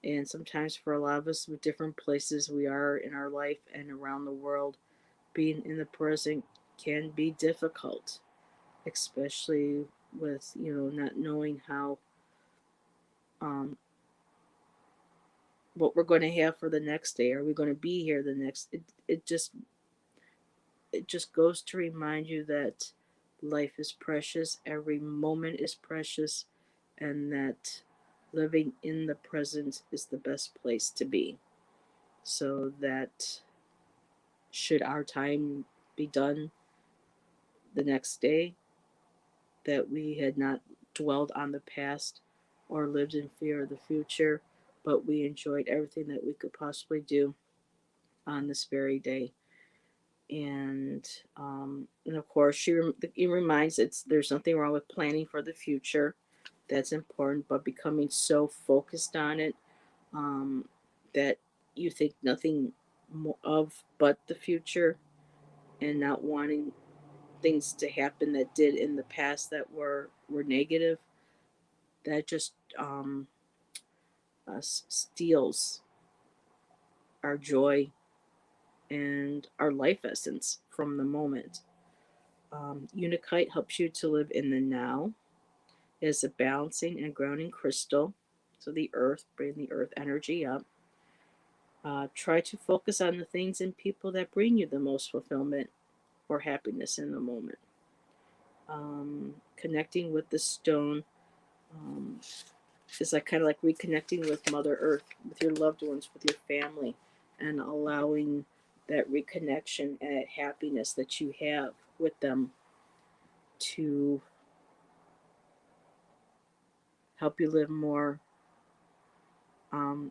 And sometimes, for a lot of us, with different places we are in our life and around the world, being in the present can be difficult, especially with, not knowing how, um, what we're going to have for the next day. Are we going to be here the next? It just goes to remind you that life is precious, every moment is precious, and that living in the present is the best place to be. So that should our time be done the next day, that we had not dwelled on the past or lived in fear of the future, but we enjoyed everything that we could possibly do on this very day. And of course, it reminds it's there's nothing wrong with planning for the future. That's important, but becoming so focused on it, um, that you think nothing of but the future, and not wanting things to happen that did in the past that were negative, that just steals our joy and our life essence from the moment. Unikite helps you to live in the now. It is a balancing and grounding crystal, so the earth, bring the earth energy up. Try to focus on the things and people that bring you the most fulfillment or happiness in the moment. Connecting with the stone, um, is like kind of like reconnecting with Mother Earth, with your loved ones, with your family, and allowing that reconnection and that happiness that you have with them to help you live more,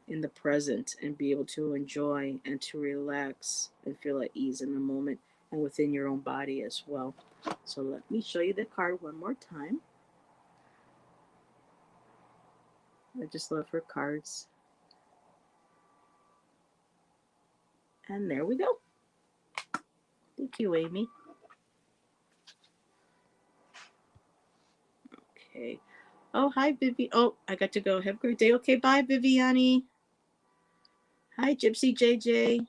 in the present, and be able to enjoy and to relax and feel at ease in the moment and within your own body as well. So let me show you the card one more time. I just love her cards. And there we go. Thank you, Amy. Okay. Oh, hi, Vivi. Oh, I got to go. Have a great day. Okay, bye, Viviani. Hi, Gypsy JJ.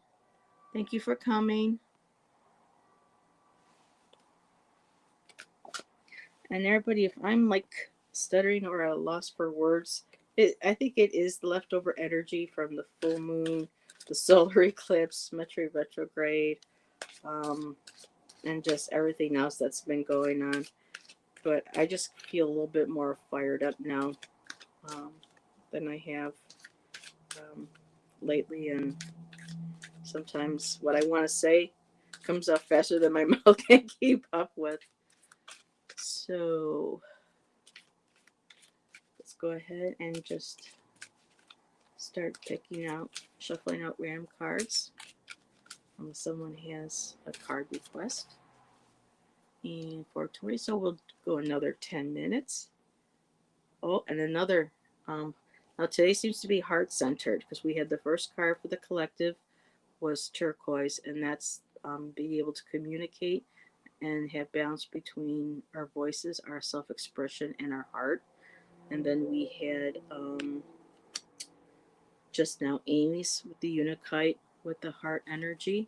Thank you for coming. And everybody, if I'm like stuttering or at a loss for words, I think it is the leftover energy from the full moon, the solar eclipse, Mercury retrograde, um, and just everything else that's been going on. But I just feel a little bit more fired up now, um, than I have, um, lately. And sometimes what I want to say comes out faster than my mouth can keep up with. So let's go ahead and just start picking out, shuffling out random cards. Someone has a card request. And 420, so we'll go another 10 minutes. Oh, and another. Now today seems to be heart centered because we had the first card for the collective was turquoise, and that's being able to communicate and have balance between our voices, our self expression, and our heart. And then we had just now Amy's with the Unikite with the heart energy.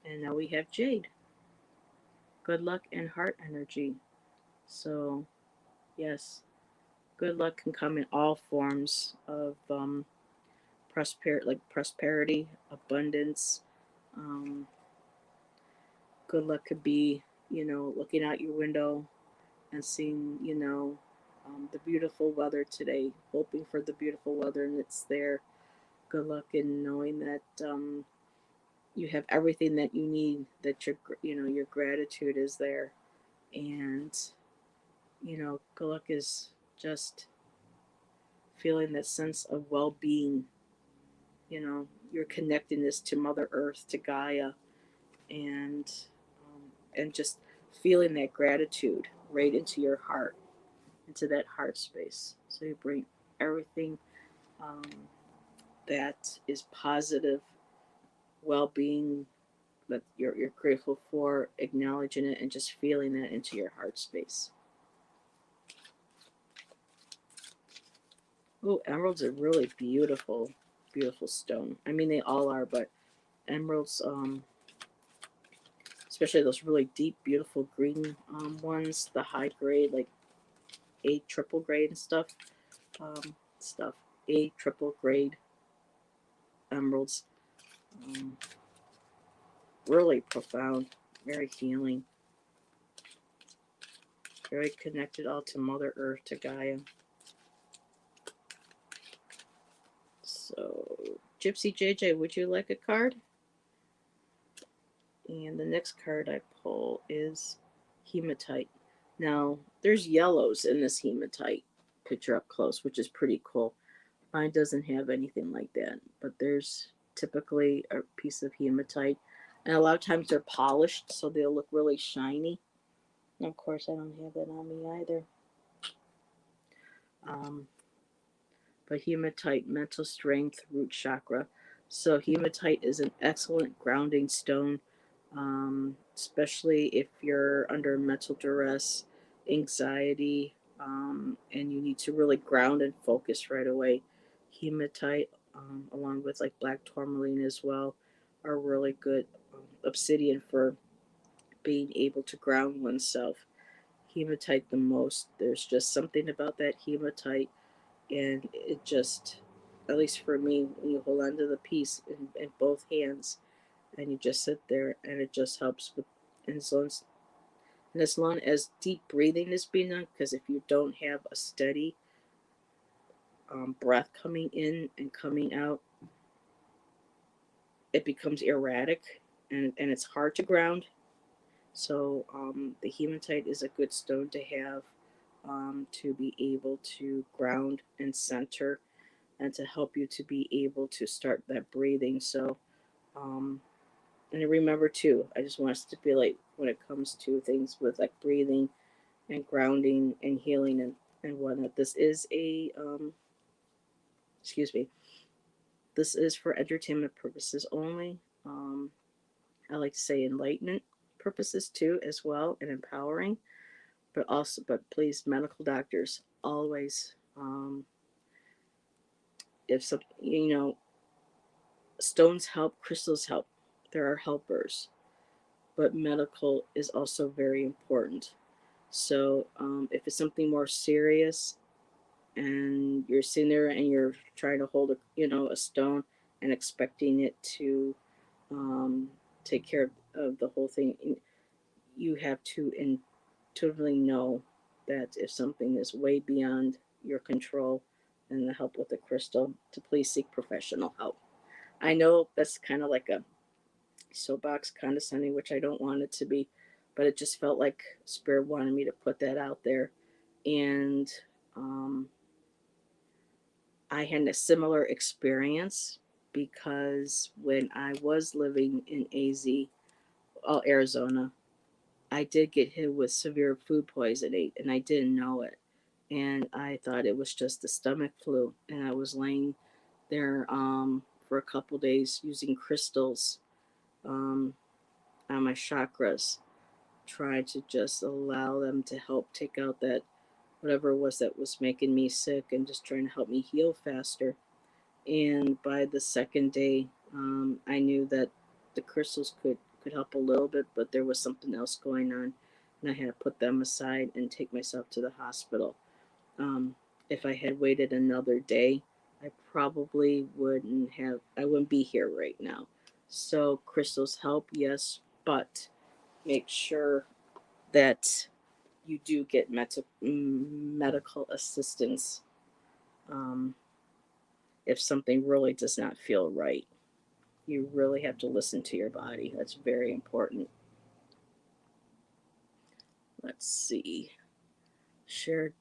And now we have Jade. Good luck and heart energy. So, yes, good luck can come in all forms of prosperity, abundance. Um, Good luck could be, looking out your window and seeing, the beautiful weather today, hoping for the beautiful weather and it's there. Good luck in knowing that you have everything that you need, that your gratitude is there. And, good luck is just feeling that sense of well being, your connectedness to Mother Earth, to Gaia, and and just feeling that gratitude right into your heart, into that heart space. So you bring everything um, that is positive, well being that you're grateful for, acknowledging it, and just feeling that into your heart space. Oh, emeralds are really beautiful, beautiful stone. I mean, they all are, but emeralds, especially those really deep, beautiful green ones, the high grade, like A triple grade and stuff, A triple grade emeralds, um, really profound, very healing, very connected all to Mother Earth, to Gaia. So, Gypsy JJ, would you like a card? And the next card I pull is Hematite. Now, there's yellows in this Hematite picture up close, which is pretty cool. Mine doesn't have anything like that, but there's typically a piece of Hematite. And a lot of times they're polished, so they'll look really shiny. And of course, I don't have that on me either. Um, but Hematite, mental strength, root chakra. So Hematite is an excellent grounding stone, especially if you're under mental duress, anxiety, and you need to really ground and focus right away. Hematite, along with like black tourmaline as well, are really good obsidian for being able to ground oneself. Hematite the most. There's just something about that hematite, and it just, at least for me, when you hold onto the piece in both hands and you just sit there, and it just helps with, and as long as deep breathing is being done, because if you don't have a steady breath coming in and coming out, it becomes erratic, and it's hard to ground. So the hematite is a good stone to have, to be able to ground and center, and to help you to be able to start that breathing. So, um, and remember too, I just want to stipulate when it comes to things with like breathing and grounding and healing and whatnot. This is excuse me, this is for entertainment purposes only. I like to say enlightenment purposes too, as well, and empowering. But please, medical doctors, always, if some, stones help, crystals help. There are helpers, but medical is also very important. So if it's something more serious, and you're sitting there and you're trying to hold a stone and expecting it to um, take care of the whole thing, you have to totally know that if something is way beyond your control and the help with the crystal, to please seek professional help. I know that's kind of like a soapbox condescending, which I don't want it to be, but it just felt like Spirit wanted me to put that out there. And um, I had a similar experience because when I was living in Arizona, I did get hit with severe food poisoning and I didn't know it. And I thought it was just the stomach flu. And I was laying there for a couple days using crystals um, on my chakras, trying to just allow them to help take out that whatever it was that was making me sick and just trying to help me heal faster. And by the second day, I knew that the crystals could help a little bit, but there was something else going on, and I had to put them aside and take myself to the hospital. Um, if I had waited another day, I probably wouldn't have. I wouldn't be here right now. So crystals help, yes, but make sure that you do get medical assistance um, if something really does not feel right. You really have to listen to your body. That's very important. Let's see. Share.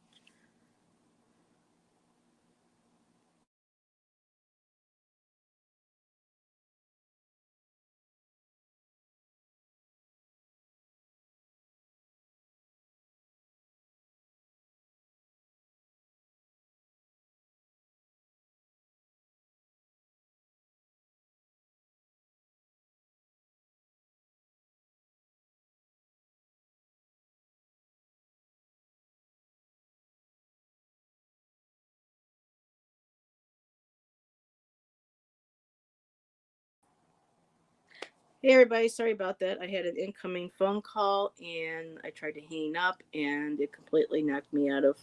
Hey, everybody. Sorry about that. I had an incoming phone call and I tried to hang up and it completely knocked me out of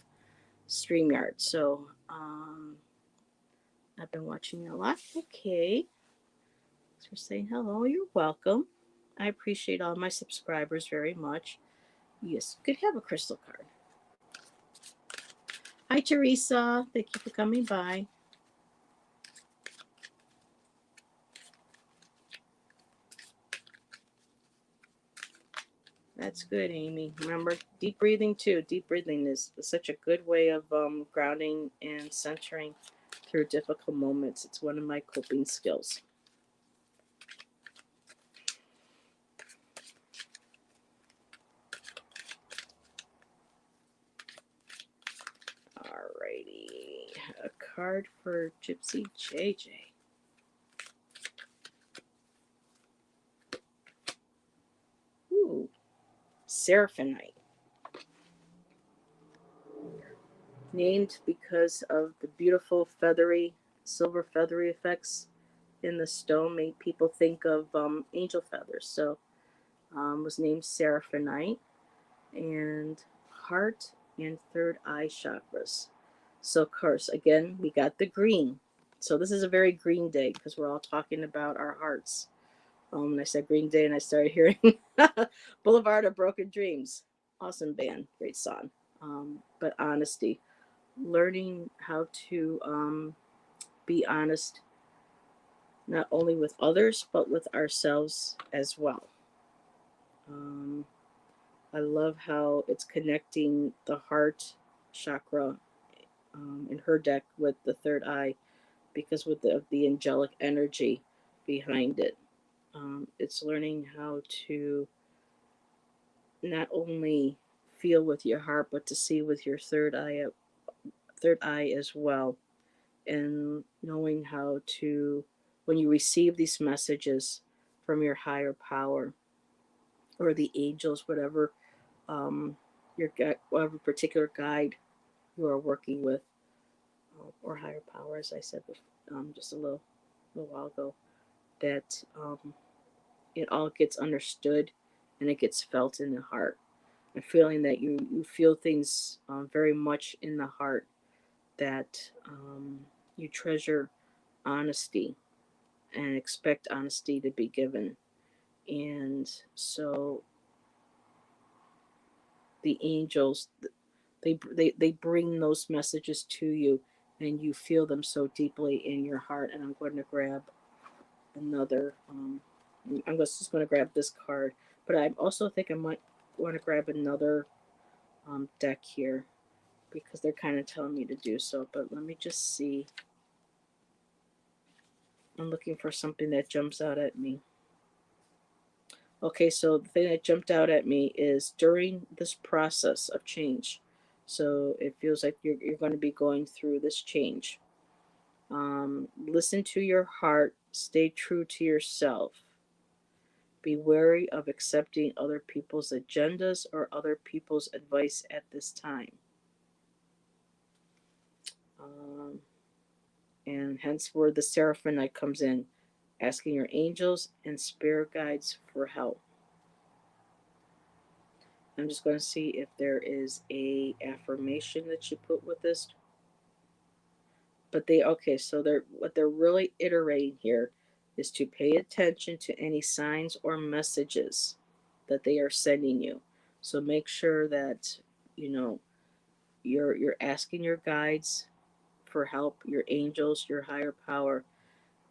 StreamYard. So I've been watching a lot. Okay. Thanks for saying hello. You're welcome. I appreciate all my subscribers very much. Yes, you could have a crystal card. Hi, Teresa. Thank you for coming by. That's good, Amy. Remember, deep breathing too. Deep breathing is such a good way of grounding and centering through difficult moments. It's one of my coping skills. Alrighty. A card for Gypsy JJ. Ooh, Seraphonite. Named because of the beautiful feathery, silver feathery effects in the stone, made people think of angel feathers. So was named Seraphonite. And heart and third eye chakras. So, of course, again, we got the green. So, this is a very green day because we're all talking about our hearts. And I said Green Day and I started hearing Boulevard of Broken Dreams. Awesome band, great song. But honesty, learning how to be honest, not only with others, but with ourselves as well. Um, I love how it's connecting the heart chakra in her deck with the third eye because with the angelic energy behind it. It's learning how to not only feel with your heart but to see with your third eye as well, and knowing how to, when you receive these messages from your higher power or the angels, whatever your whatever particular guide you are working with, or higher power, as I said just a little while ago, that it all gets understood and it gets felt in the heart. And feeling that you feel things very much in the heart, that you treasure honesty and expect honesty to be given. And so the angels, they bring those messages to you and you feel them so deeply in your heart. And I'm going to grab another I'm just going to grab this card, but I also think I might want to grab another deck here because they're kind of telling me to do so. But let me just see. I'm looking for something that jumps out at me. Okay, so the thing that jumped out at me is during this process of change. So it feels like you're going to be going through this change. Listen to your heart, stay true to yourself. Be wary of accepting other people's agendas or other people's advice at this time. Um, and hence where the Seraphonite comes in, asking your angels and spirit guides for help. I'm just going to see if there is a affirmation that you put with this. But they okay, so they're what they're really iterating here is to pay attention to any signs or messages that they are sending you. So make sure that you know you're asking your guides for help, your angels, your higher power,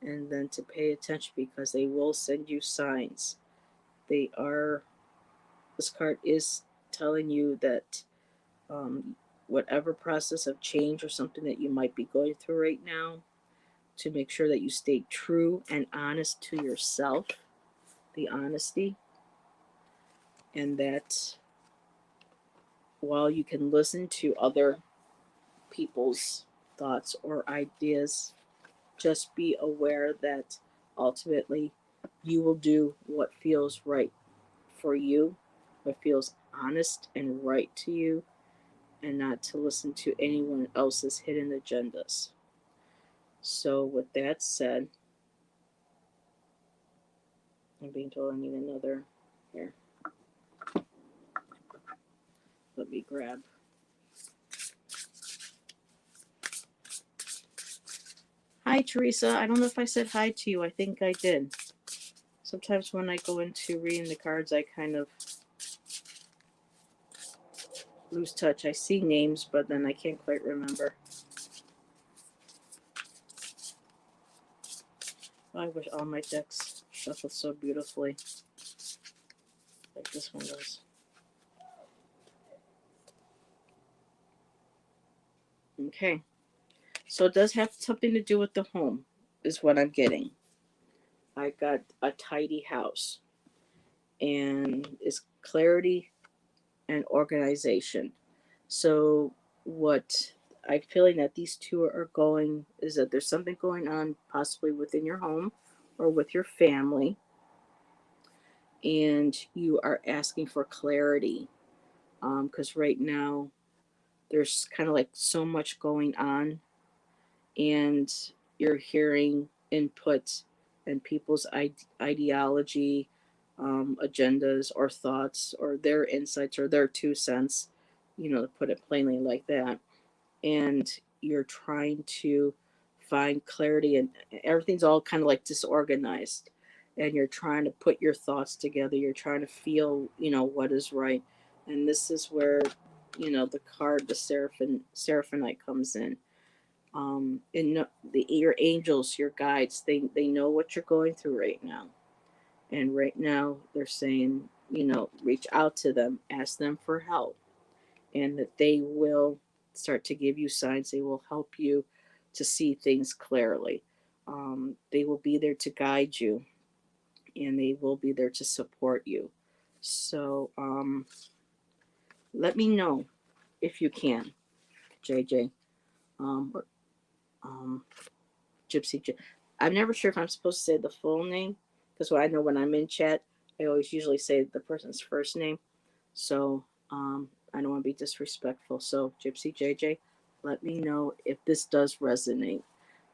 and then to pay attention because they will send you signs. They are this card is telling you that um, whatever process of change or something that you might be going through right now, to make sure that you stay true and honest to yourself, the honesty, and that while you can listen to other people's thoughts or ideas, just be aware that ultimately you will do what feels right for you, what feels honest and right to you, and not to listen to anyone else's hidden agendas. So, with that said, I'm being told I need another. Here, let me grab. Hi, Teresa. I don't know if I said hi to you. I think I did. Sometimes when I go into reading the cards, I kind of lose touch. I see names, but then I can't quite remember. Oh, I wish all my decks shuffled so beautifully, like this one does. Okay. So it does have something to do with the home, is what I'm getting. I got a tidy house, and it's clarity and organization. So what I'm feeling that these two are going is that there's something going on possibly within your home or with your family, and you are asking for clarity because right now there's kind of like so much going on, and you're hearing input and people's ideology, agendas, or thoughts, or their insights, or their 2 cents, to put it plainly like that. And you're trying to find clarity, and everything's all kind of like disorganized. And you're trying to put your thoughts together. You're trying to feel, what is right. And this is where, the card, the Seraphonite comes in. And your angels, your guides, they know what you're going through right now, and right now they're saying, reach out to them, ask them for help, and that they will start to give you signs. They will help you to see things clearly. They will be there to guide you, and they will be there to support you. So let me know if you can, JJ. Or, um, Gypsy. I'm never sure if I'm supposed to say the full name because I know when I'm in chat, I always usually say the person's first name. So I don't want to be disrespectful. So Gypsy JJ, let me know if this does resonate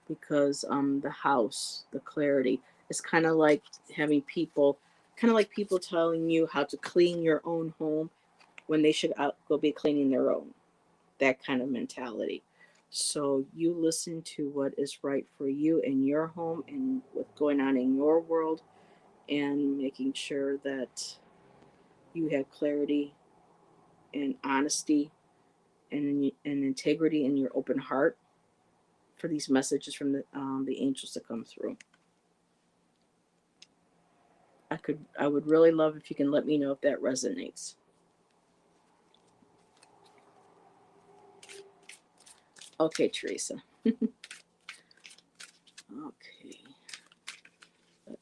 because the house, the clarity, is kind of like having people, kind of like people telling you how to clean your own home when they should go be cleaning their own, that kind of mentality. So you listen to what is right for you in your home and what's going on in your world, and making sure that you have clarity and honesty and integrity in your open heart for these messages from the angels to come through. I would really love if you can let me know if that resonates. Okay, Teresa. Okay.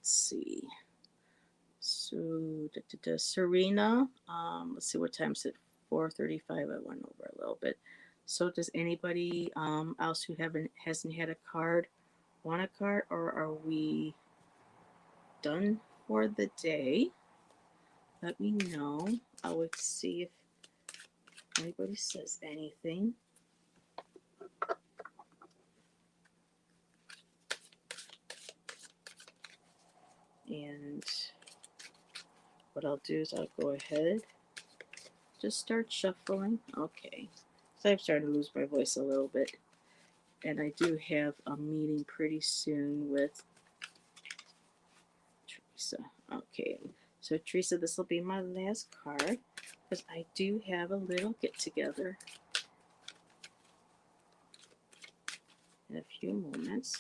Let's see. So, Serena. Let's see, what time is it? 4:35. I went over a little bit. So, does anybody else who haven't hasn't had a card want a card, or are we done for the day? Let me know. I would see if anybody says anything. And what I'll do is I'll go ahead, just start shuffling. Okay. So I'm starting to lose my voice a little bit. And I do have a meeting pretty soon with Teresa. Okay. So Teresa, this will be my last card because I do have a little get together in a few moments.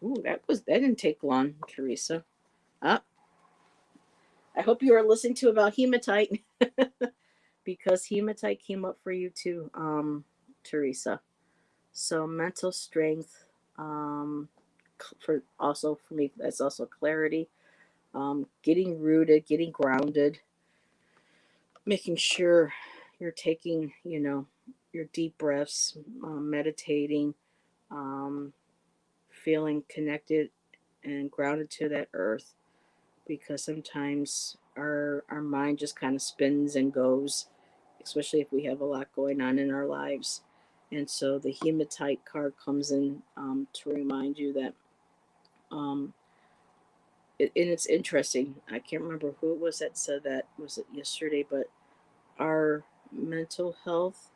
Ooh, that didn't take long, Teresa. Ah, I hope you are listening to about hematite because hematite came up for you too, Teresa. So mental strength, for also for me, that's also clarity. Getting rooted, getting grounded, making sure you're taking, your deep breaths, meditating, um, feeling connected and grounded to that earth, because sometimes our mind just kind of spins and goes, especially if we have a lot going on in our lives. And so the hematite card comes in, to remind you that, um, and it's interesting. I can't remember who it was that said that. Was it yesterday? But our mental health,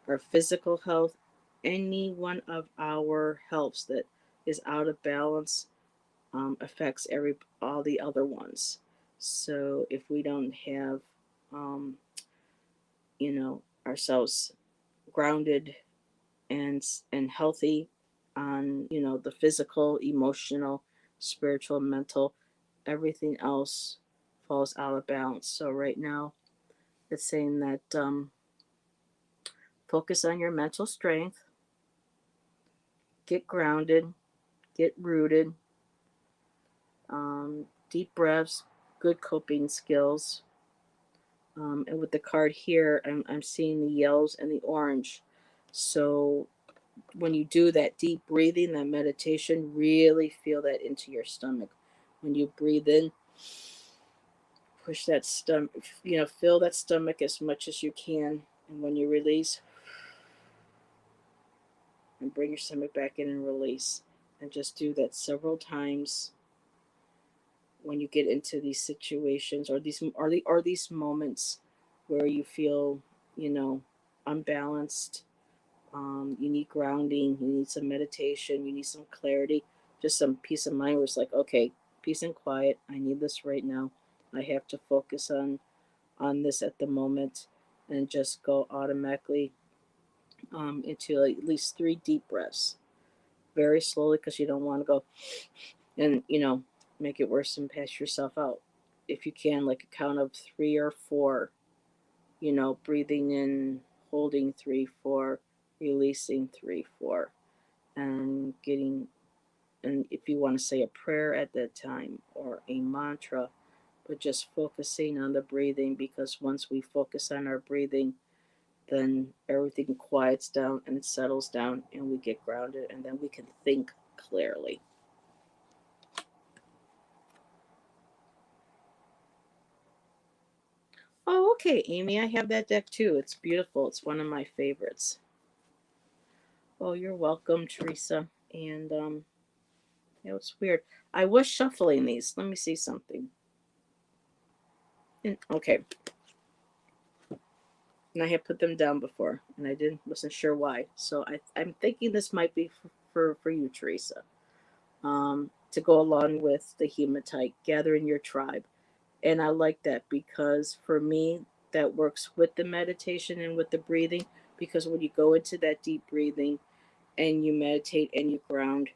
our physical health, any one of our healths that is out of balance, affects all the other ones. So if we don't have, um, ourselves grounded and healthy on, the physical, emotional, spiritual, mental, everything else falls out of balance. So right now, it's saying that, focus on your mental strength, get grounded, get rooted, deep breaths, good coping skills. And with the card here, I'm seeing the yellows and the orange. So when you do that deep breathing, that meditation, really feel that into your stomach. When you breathe in, push that stomach, fill that stomach as much as you can. And when you release, and bring your stomach back in and release. And just do that several times when you get into these situations, or these moments where you feel, you know, unbalanced. You need grounding. You need some meditation. You need some clarity. Just some peace of mind where it's like, okay, peace and quiet. I need this right now. I have to focus on this at the moment, and just go automatically, into at least 3 deep breaths, very slowly, because you don't want to go and, make it worse and pass yourself out. If you can, like a count of 3 or 4, breathing in, holding 3, 4, releasing 3, 4, and getting, and if you want to say a prayer at that time or a mantra, but just focusing on the breathing, because once we focus on our breathing, then everything quiets down and it settles down and we get grounded, and then we can think clearly. Oh, okay, Amy, I have that deck too. It's beautiful. It's one of my favorites. Oh, you're welcome, Teresa. And it's weird. I was shuffling these. Let me see something. Okay, and I had put them down before, and I wasn't sure why. So I'm thinking this might be for you, Teresa. To go along with the hematite, gathering your tribe. And I like that, because for me, that works with the meditation and with the breathing. Because when you go into that deep breathing and you meditate and you ground,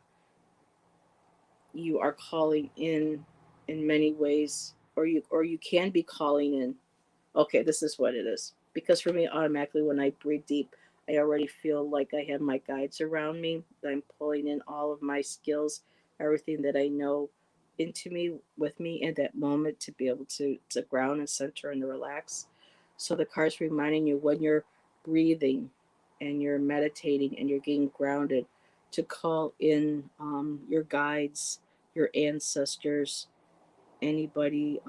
you are calling in many ways, or you can be calling in. Okay, this is what it is. Because for me, automatically when I breathe deep, I already feel like I have my guides around me. I'm pulling in all of my skills, everything that I know into me, with me in that moment, to be able to ground and center and to relax. So the card's reminding you when you're breathing and you're meditating and you're getting grounded, to call in your guides, your ancestors, anybody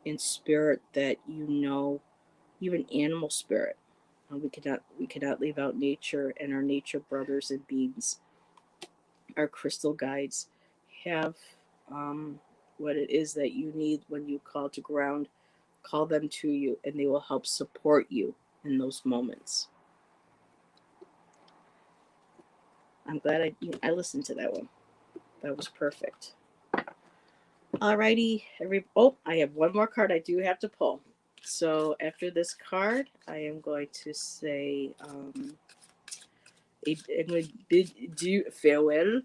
in spirit that you know, even animal spirit. We cannot leave out nature and our nature brothers and beings. Our crystal guides have what it is that you need when you call to ground. Call them to you, and they will help support you in those moments. I'm glad I listened to that one. That was perfect. Alrighty, I have one more card I do have to pull. So after this card, I am going to say, I'm going to bid you farewell,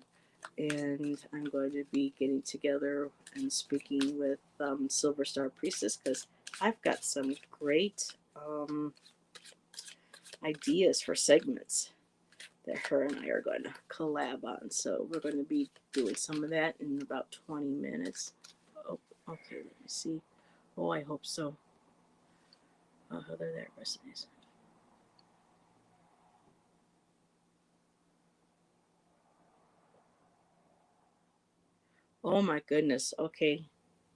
and I'm going to be getting together and speaking with Silver Star Priestess, because I've got some great ideas for segments that her and I are going to collab on. So we're going to be doing some of that in about 20 minutes. Oh, okay, let me see. Oh, I hope so. Oh, there that resonates. Oh my goodness. Okay.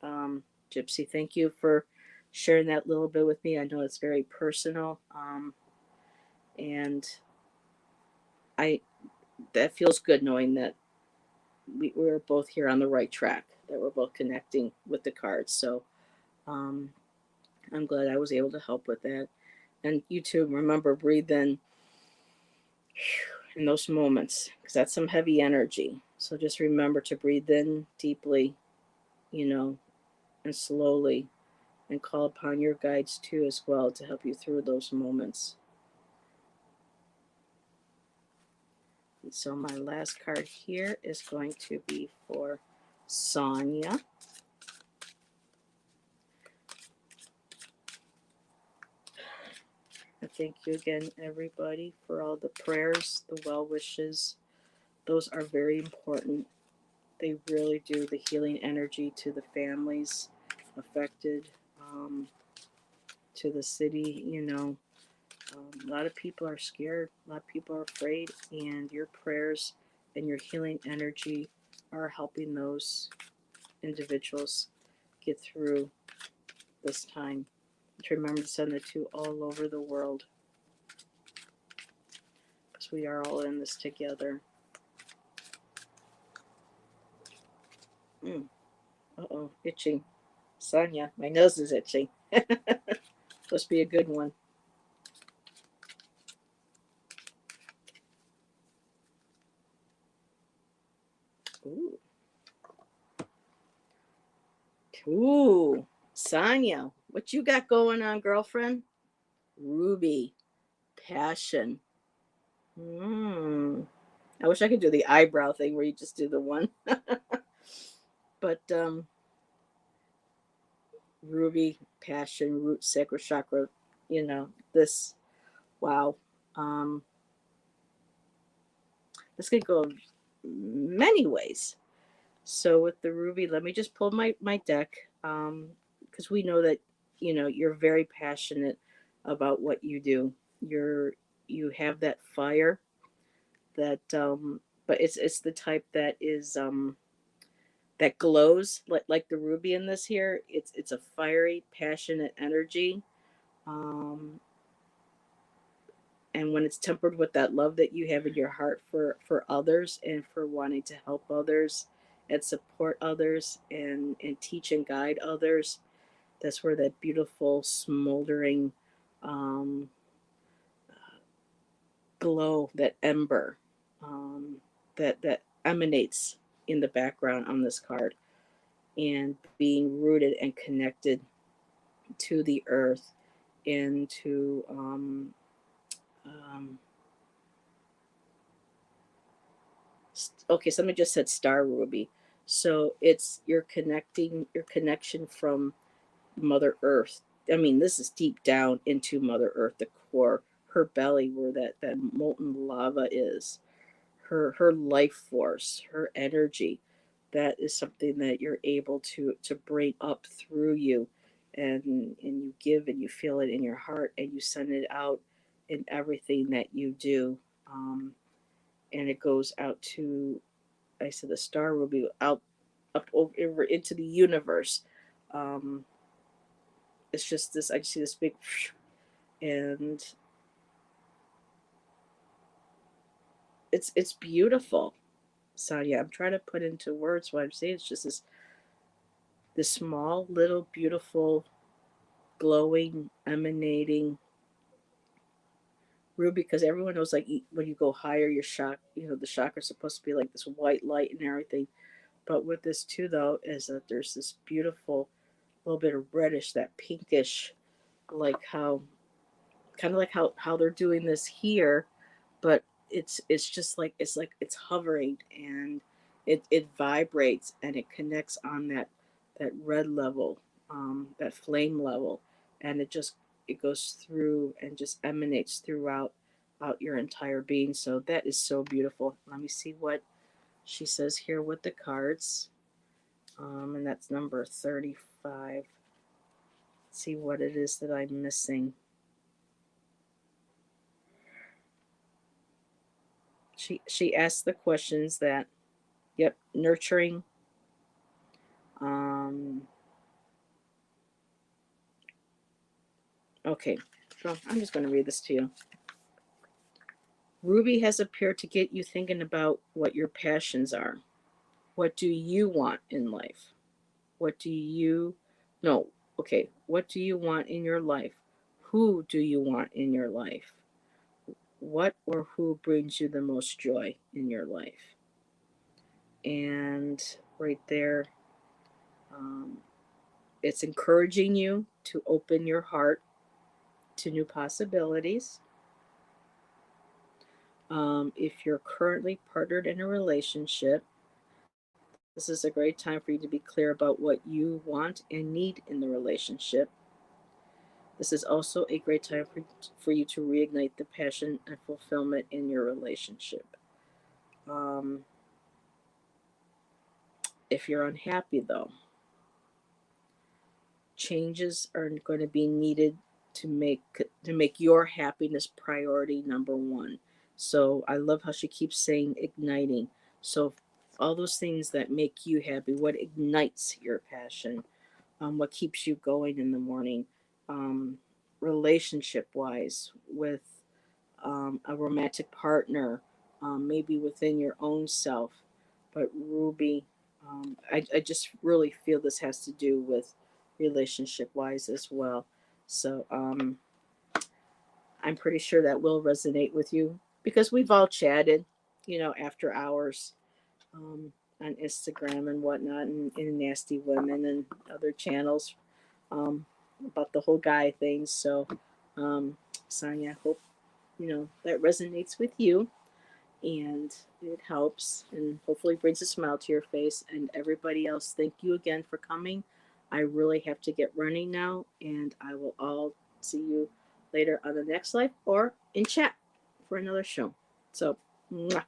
Gypsy, thank you for sharing that little bit with me. I know it's very personal. And I that feels good knowing that we're both here on the right track, that we're both connecting with the cards. So um, I'm glad I was able to help with that. And you too, remember, breathe in those moments, because that's some heavy energy. So just remember to breathe in deeply, you know, and slowly, and call upon your guides too as well to help you through those moments. And so my last card here is going to be for Sonia. And thank you again, everybody, for all the prayers, the well wishes. Those are very important. They really do. The healing energy to the families affected, to the city, a lot of people are scared, a lot of people are afraid, and your prayers and your healing energy are helping those individuals get through this time. To remember to send it to all over the world, because we are all in this together. Mm. Uh-oh, itching. Sonia, my nose is itching. Must be a good one. Ooh. Ooh. Sonia, what you got going on, girlfriend? Ruby. Passion. Mm. I wish I could do the eyebrow thing where you just do the one. But Ruby, passion, root, sacral chakra, this, wow. Um, this could go many ways. So with the Ruby, let me just pull my deck, because we know that, you're very passionate about what you do. You have that fire that, but it's the type that is, that glows like the ruby in this here. It's a fiery, passionate energy, um, and when it's tempered with that love that you have in your heart for others, and for wanting to help others and support others, and teach and guide others, that's where that beautiful smoldering, um, glow, that ember, um, that emanates in the background on this card, and being rooted and connected to the earth, into um, okay, somebody just said star ruby. So it's your connection from Mother Earth. I mean, this is deep down into Mother Earth, the core, her belly where that molten lava is, her life force, her energy. That is something that you're able to bring up through you, and you give and you feel it in your heart and you send it out in everything that you do. Um, and it goes out to, I said, the star will be out up over into the universe. Um, it's just this. I just see this big, and it's beautiful. So yeah, I'm trying to put into words what I'm saying. It's just this small, little, beautiful, glowing, emanating ruby. Because everyone knows, like, when you go higher, your shock, the chakra is supposed to be like this white light and everything. But with this too, though, is that there's this beautiful little bit of reddish, that pinkish, like how, kind of like how they're doing this here, but it's just like it's hovering, and it vibrates and it connects on that red level, that flame level, and it goes through and just emanates throughout out your entire being. So that is so beautiful. Let me see what she says here with the cards, and that's number 35. Let's see what it is that I'm missing. She asked the questions that, yep, nurturing. Um, okay, so I'm just going to read this to you. Ruby has appeared to get you thinking about what your passions are. What do you want in life? What do you, no, okay, what do you want in your life? Who do you want in your life? What or who brings you the most joy in your life? And right there, um, it's encouraging you to open your heart to new possibilities. If you're currently partnered in a relationship, this is a great time for you to be clear about what you want and need in the relationship. This is also a great time for you to reignite the passion and fulfillment in your relationship. Um, if you're unhappy, though, changes are going to be needed to make your happiness priority number one. So I love how she keeps saying igniting. So all those things that make you happy, what ignites your passion, what keeps you going in the morning, um, relationship wise, with a romantic partner, maybe within your own self. But Ruby, I just really feel this has to do with relationship wise as well. So I'm pretty sure that will resonate with you because we've all chatted, after hours, um, on Instagram and whatnot, and in Nasty Women and other channels, um, about the whole guy thing. So, Sonia, I hope that resonates with you, and it helps and hopefully brings a smile to your face. And everybody else, thank you again for coming. I really have to get running now, and I will all see you later on the next live or in chat for another show. So, mwah.